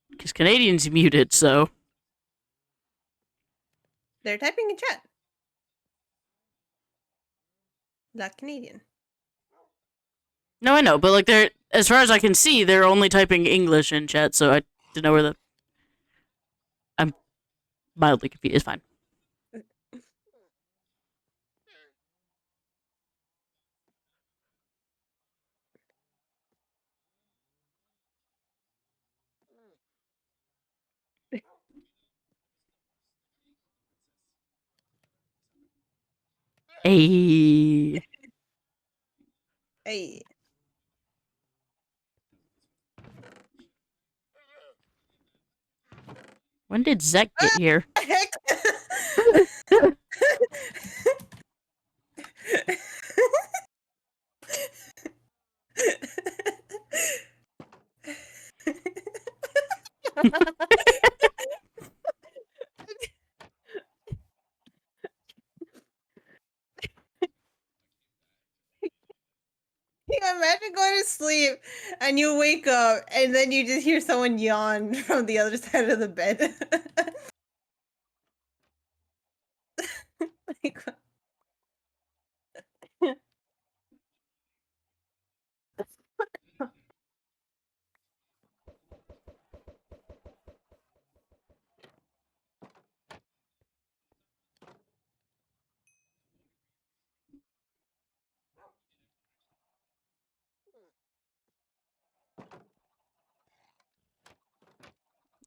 Because Canadian's muted, so. They're typing in chat. Not Canadian. No, I know, but like they're, as far as I can see, they're only typing English in chat, so I didn't know where the. I'm mildly confused. It's fine. Hey. Hey. When did Zek get here? Heck. Imagine going to sleep and you wake up and then you just hear someone yawn from the other side of the bed. Like,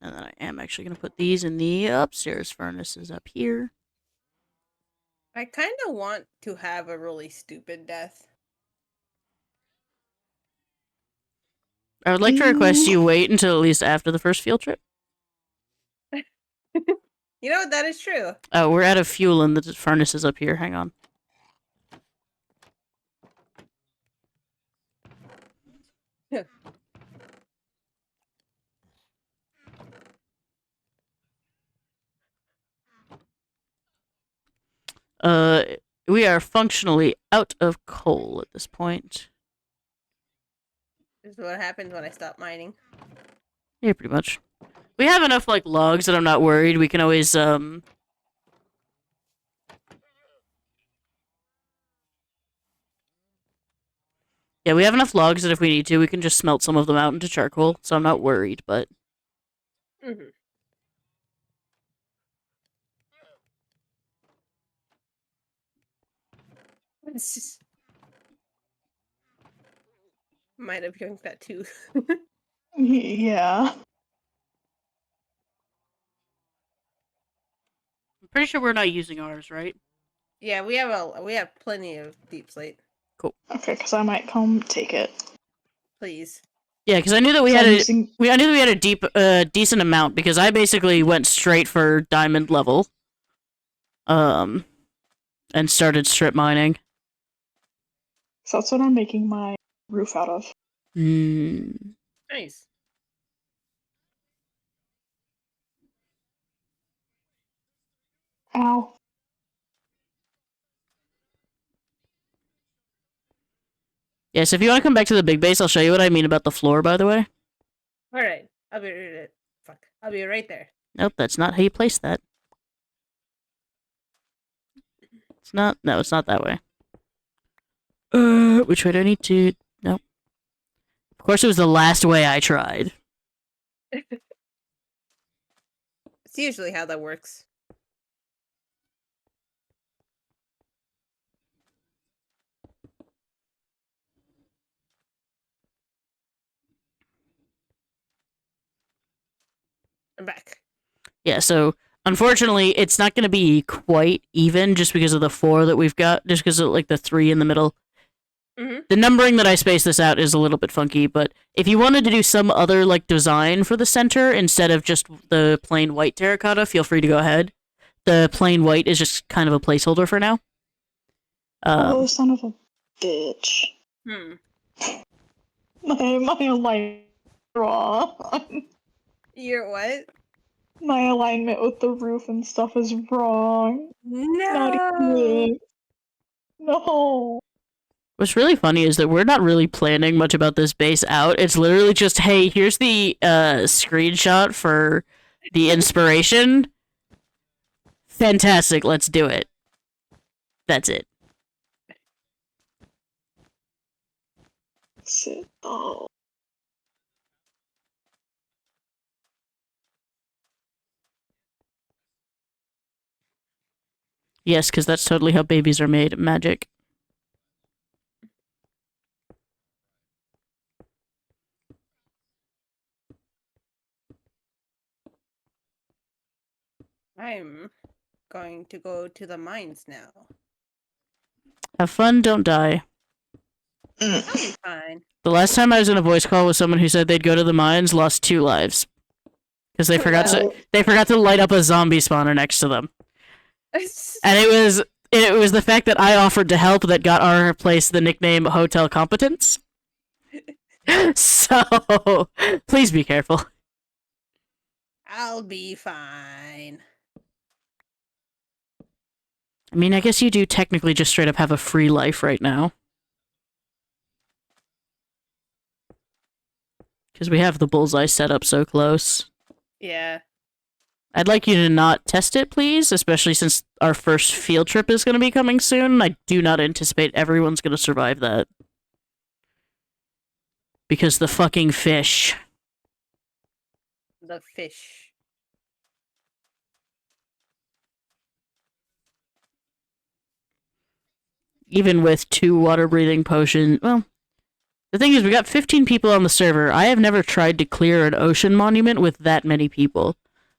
And then I am actually going to put these in the upstairs furnaces up here. I kind of want to have a really stupid death. I would like to request you wait until at least after the first field trip. You know, that is true. Oh, we're out of fuel in the furnaces up here. Hang on. We are functionally out of coal at this point. This is what happens when I stop mining. Yeah, pretty much. We have enough, like, logs that I'm not worried. We can always, Yeah, we have enough logs that if we need to, we can just smelt some of them out into charcoal, so I'm not worried, but... Mm-hmm. It's just... Might have drunk that too. Yeah. I'm pretty sure we're not using ours, right? Yeah, we have plenty of deep slate. Cool. Okay, because I might come take it. Please. Yeah, because I knew that we So had I'm a... using... I knew that we had a decent amount, because I basically went straight for diamond level. and started strip mining. So that's what I'm making my roof out of. Nice. Ow. Yes, if you want to come back to the big base, I'll show you what I mean about the floor, by the way. All right, I'll be fuck. I'll be right there. Nope, that's not how you place that. It's not. No, it's not that way. Which way do I need to? Nope. Of course, it was the last way I tried. It's usually how that works. I'm back. Yeah, so unfortunately, it's not going to be quite even just because of the 4 that we've got, just because of like the 3 in the middle. Mm-hmm. The numbering that I spaced this out is a little bit funky, but if you wanted to do some other like design for the center instead of just the plain white terracotta, feel free to go ahead. The plain white is just kind of a placeholder for now. Oh, son of a bitch. My alignment wrong. You're what? My alignment with the roof and stuff is wrong. Not No. even. No. What's really funny is that we're not really planning much about this base out. It's literally just, hey, here's the screenshot for the inspiration. Fantastic, let's do it. That's it. Sit. Oh. Yes, because that's totally how babies are made. Magic. I'm going to go to the mines now. Have fun, don't die. I'll be fine. The last time I was in a voice call with someone who said they'd go to the mines, lost 2 lives. Because they forgot to light up a zombie spawner next to them. And it was the fact that I offered to help that got our place the nickname Hotel Competence. So please be careful. I'll be fine. I mean, I guess you do technically just straight up have a free life right now. Because we have the bullseye set up so close. Yeah. I'd like you to not test it, please, especially since our first field trip is going to be coming soon. I do not anticipate everyone's going to survive that. Because the fucking fish. The fish. Even with 2 water-breathing potions... Well, the thing is, we got 15 people on the server. I have never tried to clear an ocean monument with that many people.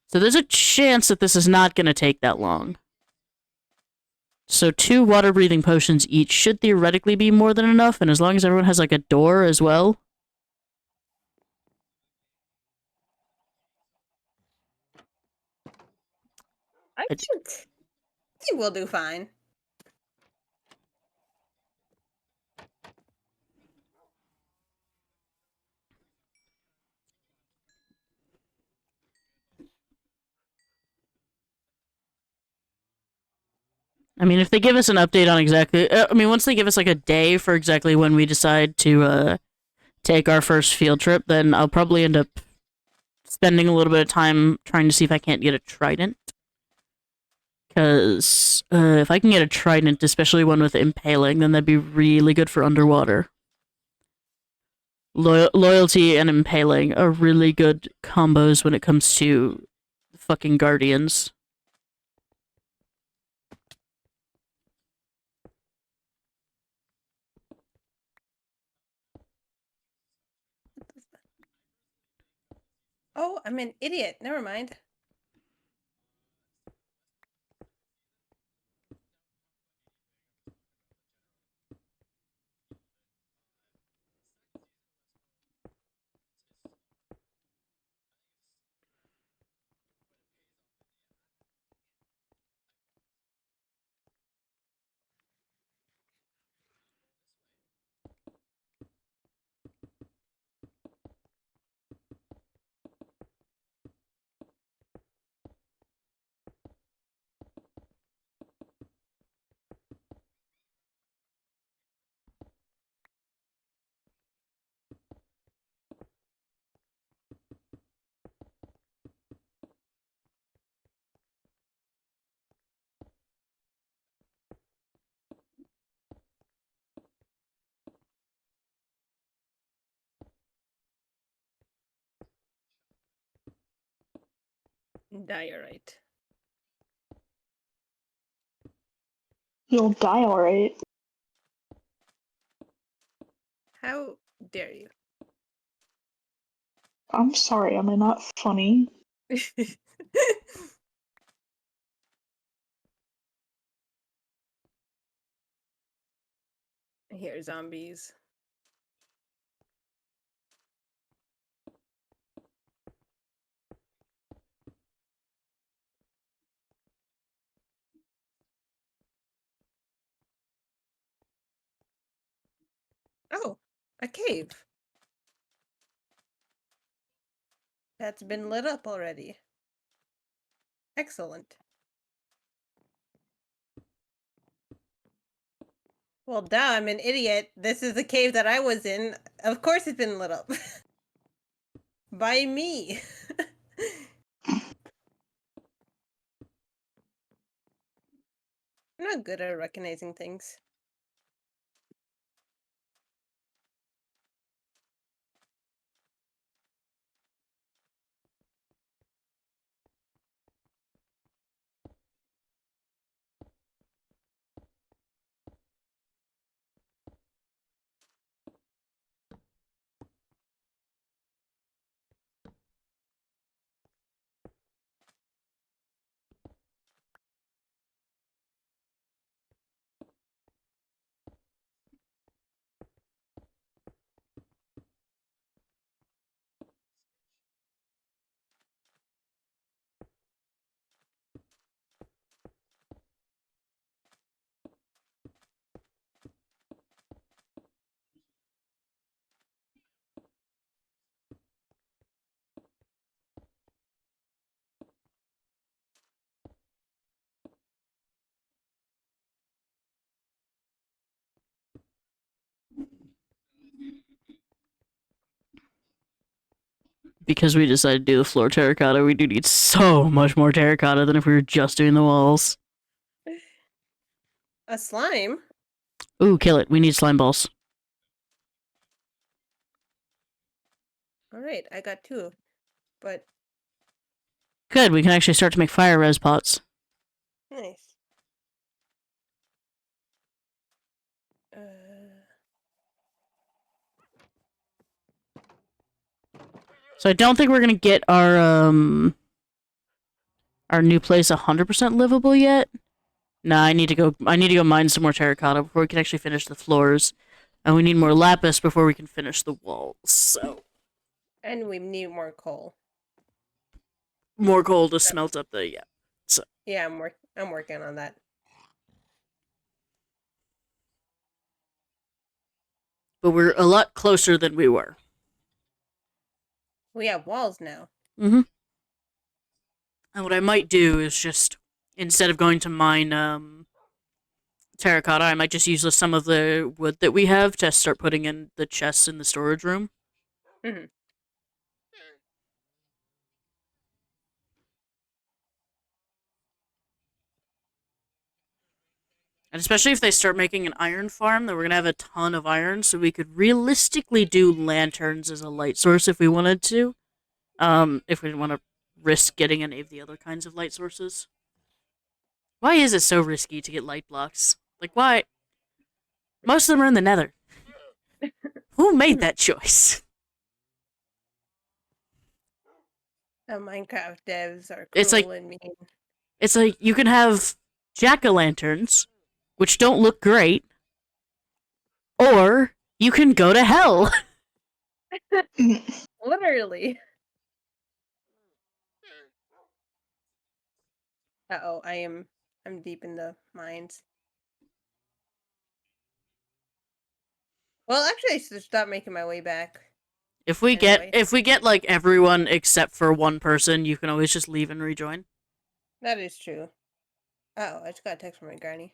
So there's a chance that this is not going to take that long. So 2 water-breathing potions each should theoretically be more than enough, and as long as everyone has, like, a door as well... I think we'll do fine. I mean, if they give us an update on exactly... once they give us, like, a day for exactly when we decide to, take our first field trip, then I'll probably end up spending a little bit of time trying to see if I can't get a trident. Because if I can get a trident, especially one with impaling, then that'd be really good for underwater. Loyalty and impaling are really good combos when it comes to fucking guardians. Oh, I'm an idiot. Never mind. Diorite. You'll die alright. How dare you? I'm sorry, am I not funny? I hear zombies. Oh, a cave. That's been lit up already. Excellent. Well, duh, I'm an idiot. This is the cave that I was in. Of course it's been lit up. By me. I'm not good at recognizing things. Because we decided to do the floor terracotta, we do need so much more terracotta than if we were just doing the walls. A slime? Ooh, kill it. We need slime balls. Alright, I got 2. But, Good, we can actually start to make fire res pots. nice. So I don't think we're gonna get our new place 100% livable yet. Nah, I need to go mine some more terracotta before we can actually finish the floors. And we need more lapis before we can finish the walls. So And we need more coal. more coal to smelt up the Yeah, I'm working on that. But we're a lot closer than we were. We have walls now. Mm-hmm. And what I might do is just, instead of going to mine terracotta, I might just use some of the wood that we have to start putting in the chests in the storage room. Mm-hmm. And especially if they start making an iron farm, then we're going to have a ton of iron, so we could realistically do lanterns as a light source if we wanted to. If we didn't want to risk getting any of the other kinds of light sources. Why is it so risky to get light blocks? Like, why? Most of them are in the nether. Who made that choice? The Minecraft devs are It's like, cruel and mean. it's like you can have jack-o'-lanterns, which don't look great, or you can go to hell. Literally. Uh-oh, I'm deep in the mines. Well, actually, I should stop making my way back. If we Anyway. get like everyone except for one person, you can always just leave and rejoin. That is true. Uh-oh, I just got a text from my granny.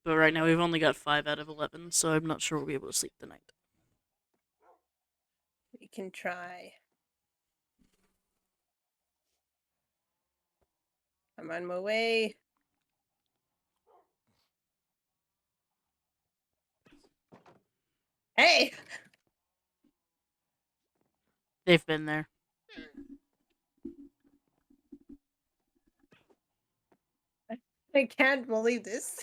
But right now we've only got 5 out of 11, so I'm not sure we'll be able to sleep tonight. We can try. I'm on my way. Hey! They've been there. I can't believe this.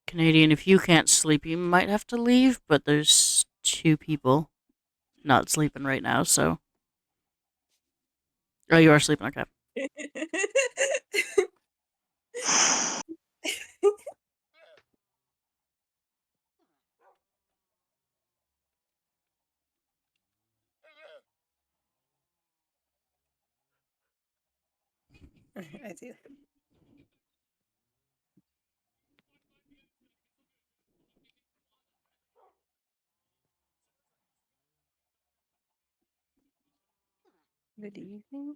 Canadian, if you can't sleep, you might have to leave, but there's 2 people not sleeping right now, so... Oh, you are sleeping, okay. I see. Good evening.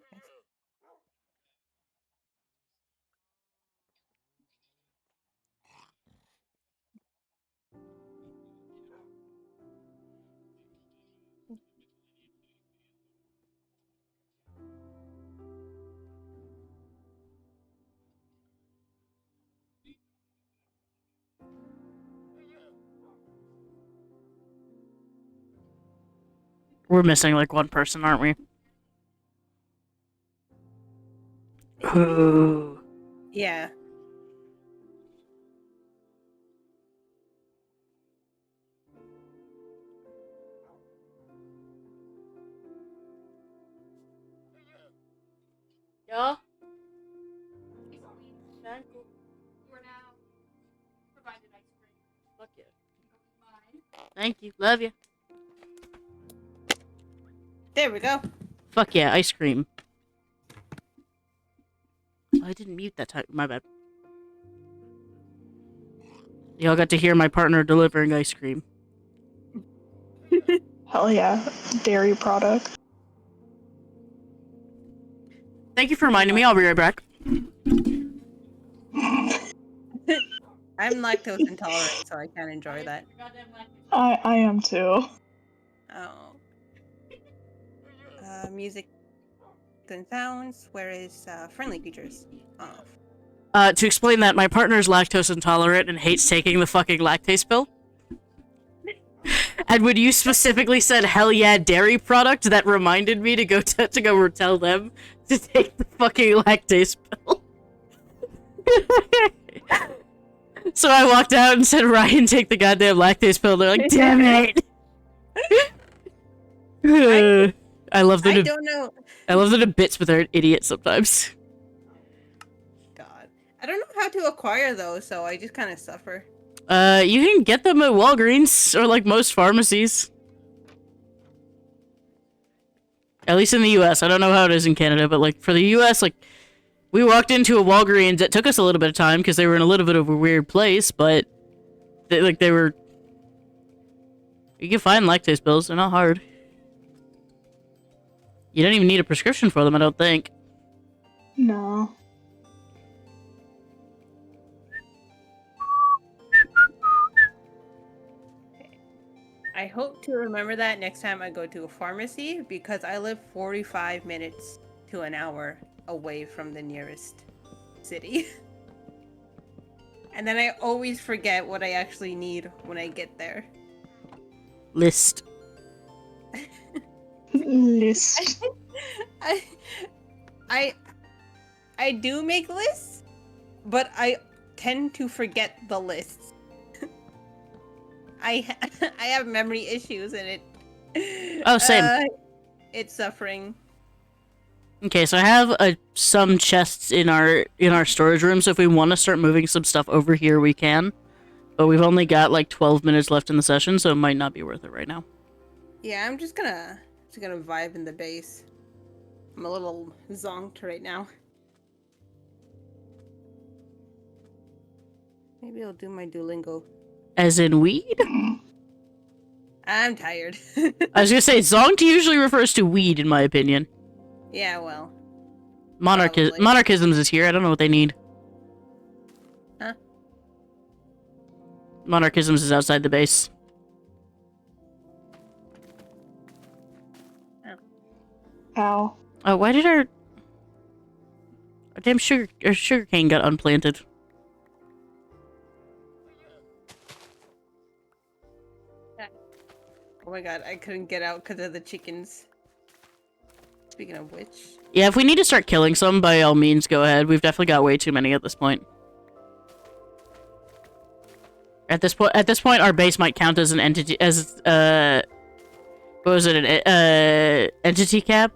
We're missing, like, 1 person, aren't we? Ooh. Yeah. Ja. Fuck yeah. Thank you. Love you. There we go. Fuck yeah, ice cream. Oh, I didn't mute that time. My bad. Y'all got to hear my partner delivering ice cream. Hell yeah. Dairy product. Thank you for reminding me. I'll be right back. I'm lactose intolerant, so I can't enjoy that. I am too. Oh. Music and sounds. Where is friendly features? Off. To explain that, my partner's lactose intolerant and hates taking the fucking lactase pill. And when you specifically said "hell yeah, dairy product," that reminded me to go tell them to take the fucking lactase pill. So I walked out and said, "Ryan, take the goddamn lactase pill." They're like, "Damn it!" I love them. I don't know. I love them to bits, but they're an idiot sometimes. God, I don't know how to acquire those, so I just kind of suffer. You can get them at Walgreens or like most pharmacies. At least in the US. I don't know how it is in Canada, but like for the US, like we walked into a Walgreens. It took us a little bit of time because they were in a little bit of a weird place, but they were. You can find lactase pills. They're not hard. You don't even need a prescription for them, I don't think. No. I hope to remember that next time I go to a pharmacy, because I live 45 minutes to an hour away from the nearest city. And then I always forget what I actually need when I get there. List. List. I do make lists, but I tend to forget the lists. I have memory issues and it. Oh, same. It's suffering. Okay, so I have some chests in our storage room, so if we want to start moving some stuff over here, we can. But we've only got like 12 minutes left in the session, so it might not be worth it right now. Yeah, I'm just gonna vibe in the base. I'm a little zonked right now. Maybe I'll do my Duolingo. As in weed? I'm tired. I was gonna say, zonked usually refers to weed, in my opinion. Yeah, well. Monarchisms is here. I don't know what they need. Huh? Monarchisms is outside the base. Oh. Ow. Oh, why did our damn sugar cane got unplanted? Oh my god, I couldn't get out because of the chickens. Speaking of which... Yeah, if we need to start killing some, by all means, go ahead. We've definitely got way too many at this point. At this point, our base might count as an entity, as, what was it, an, entity cap?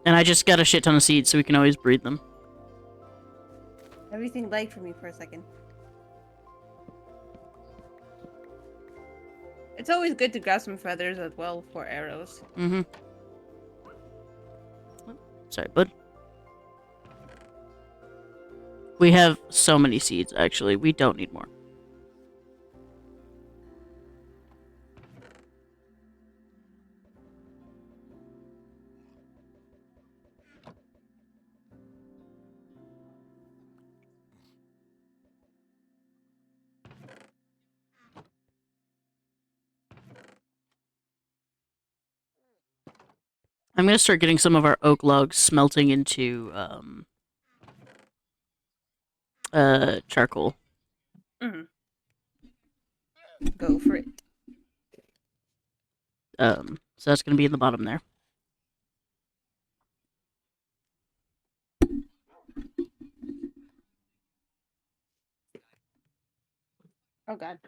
And I just got a shit ton of seeds, so we can always breed them. Everything lagged for me for a second. It's always good to grab some feathers as well for arrows. Mm-hmm. Sorry, bud. We have so many seeds, actually. We don't need more. I'm gonna start getting some of our oak logs smelting into, charcoal. Mm-hmm. Go for it. So that's gonna be in the bottom there. Oh god.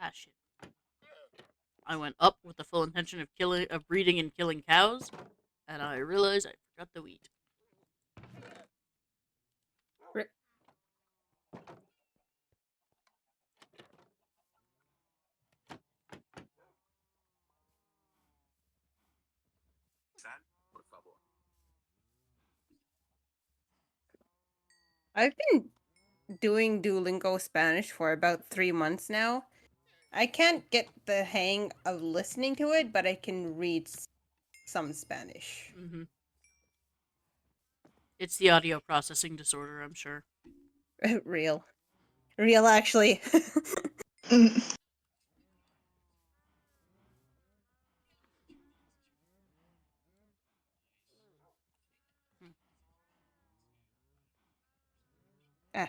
Ah, shit. I went up with the full intention of breeding and killing cows, and I realized I forgot the wheat. Rip. I've been doing Duolingo Spanish for about 3 months now. I can't get the hang of listening to it, but I can read some Spanish. Mm-hmm. It's the audio processing disorder, I'm sure. Real. Real, actually. Ah.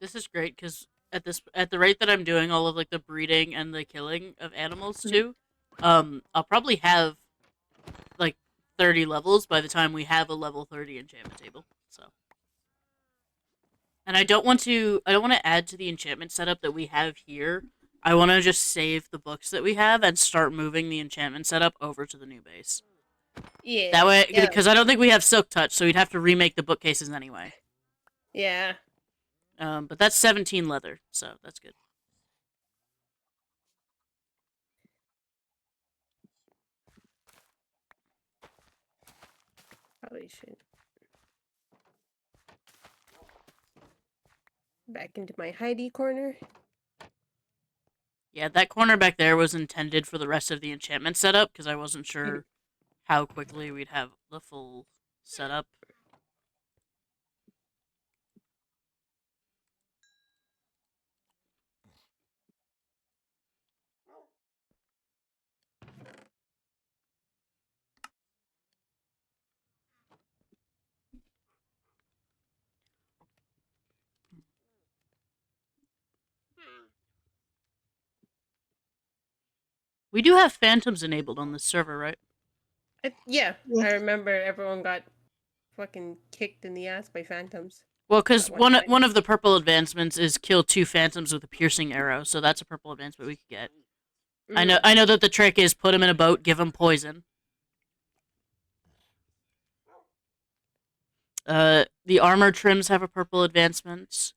This is great because at the rate that I'm doing all of like the breeding and the killing of animals too, I'll probably have like 30 levels by the time we have a level 30 enchantment table. So, and I don't want to add to the enchantment setup that we have here. I want to just save the books that we have and start moving the enchantment setup over to the new base. Yeah. That way, Yeah. because I don't think we have Silk Touch, so we'd have to remake the bookcases anyway. Yeah. But that's 17 leather, so that's good. Probably should. Back into my hidey corner. Yeah, that corner back there was intended for the rest of the enchantment setup, because I wasn't sure how quickly we'd have the full setup. We do have phantoms enabled on this server, right? Yeah, Yeah. I remember everyone got fucking kicked in the ass by phantoms. Well, because At one time. one of the purple advancements is kill 2 phantoms with a piercing arrow, so that's a purple advancement we could get. Mm. I know that the trick is put them in a boat, give them poison. The armor trims have a purple advancement.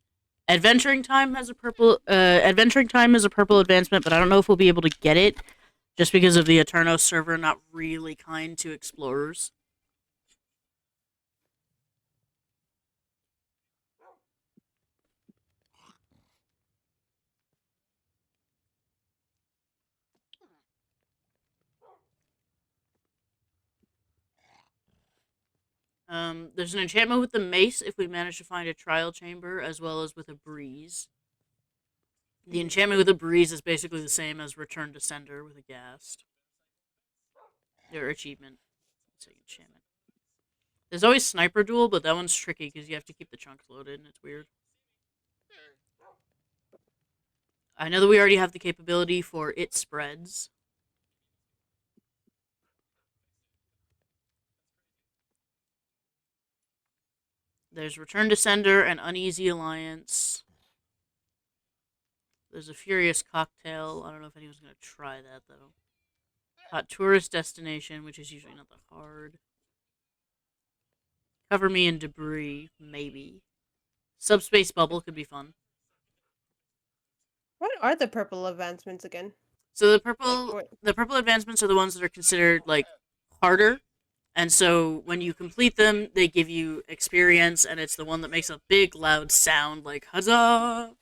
Adventuring time has a purple. Adventuring time is a purple advancement, but I don't know if we'll be able to get it, just because of the Eterno server not really kind to explorers. There's an enchantment with the mace if we manage to find a trial chamber, as well as with a breeze. The enchantment with a breeze is basically the same as Return to Sender with a ghast. Or achievement. Say enchantment. There's always Sniper Duel, but that one's tricky because you have to keep the chunks loaded, and it's weird. I know that we already have the capability for It Spreads. There's Return to Sender and Uneasy Alliance. There's a Furious Cocktail. I don't know if anyone's going to try that, though. Hot Tourist Destination, which is usually not that hard. Cover Me in Debris, maybe. Subspace Bubble could be fun. What are the purple advancements again? So Like, what? the purple advancements are the ones that are considered like harder. And so when you complete them, they give you experience, and it's the one that makes a big loud sound like huzzah.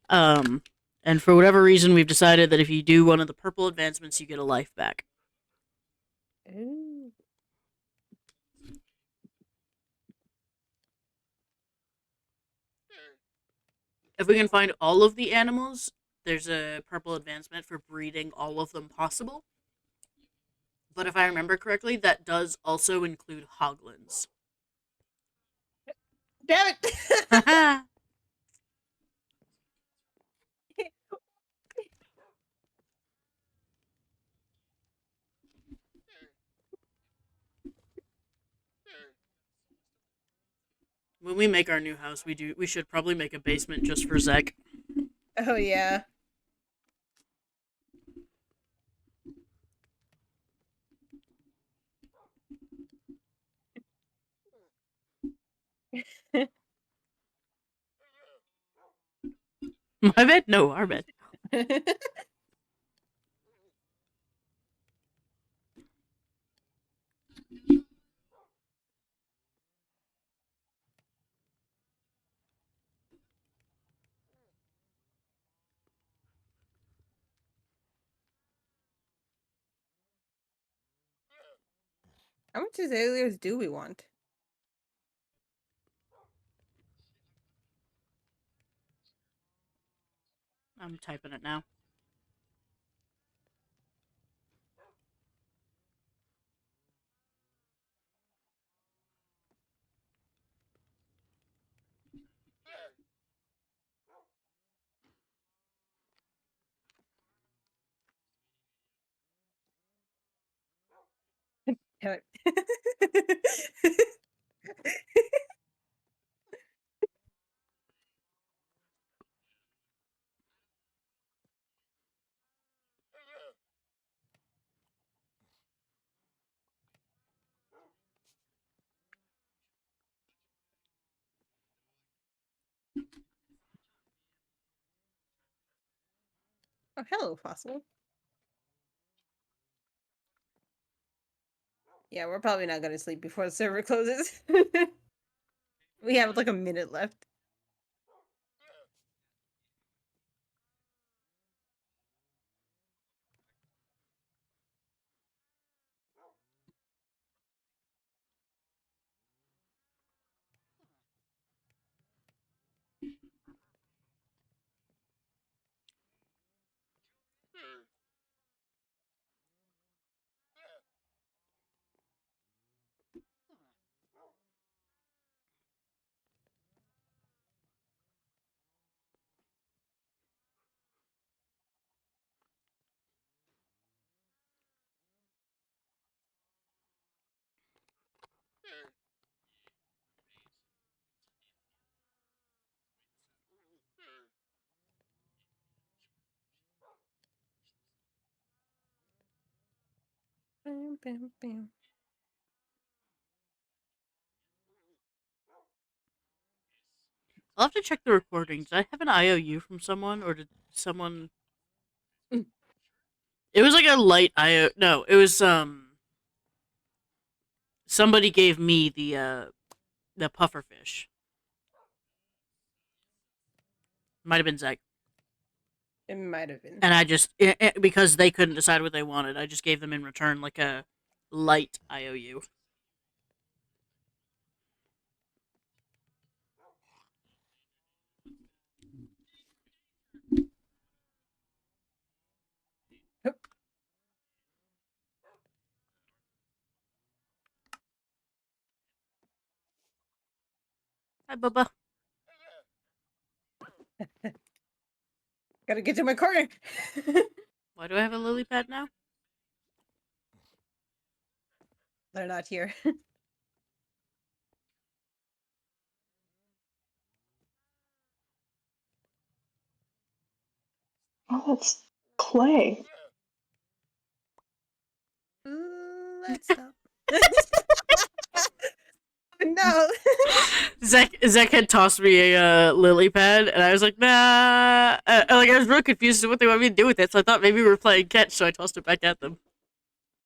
Um, and for whatever reason, we've decided that if you do one of the purple advancements, you get a life back. Ooh. If we can find all of the animals, there's a purple advancement for breeding all of them possible. But if I remember correctly, that does also include hoglins. Damn it! When we make our new house, we should probably make a basement just for Zek. Oh yeah. My bed? No, our bed. How much azaleas do we want? I'm typing it now. Damn it. Oh, hello, fossil. Yeah, we're probably not gonna sleep before the server closes. We have like a minute left. Bam, bam, bam. I'll have to check the recording. Did I have an IOU from someone, or did someone... Mm. It was like a light IOU. No, it was, somebody gave me the pufferfish. Might have been Zeg. It might have been. And I just, because they couldn't decide what they wanted, I just gave them in return, like, a light IOU. Hi, Bubba. Gotta get to my corner. Why do I have a lily pad now? They're not here. Oh, that's clay. Let's stop. No. Zek had tossed me a lily pad, and I was like, nah. Like, I was real confused as to what they wanted me to do with it, so I thought maybe we were playing catch, so I tossed it back at them.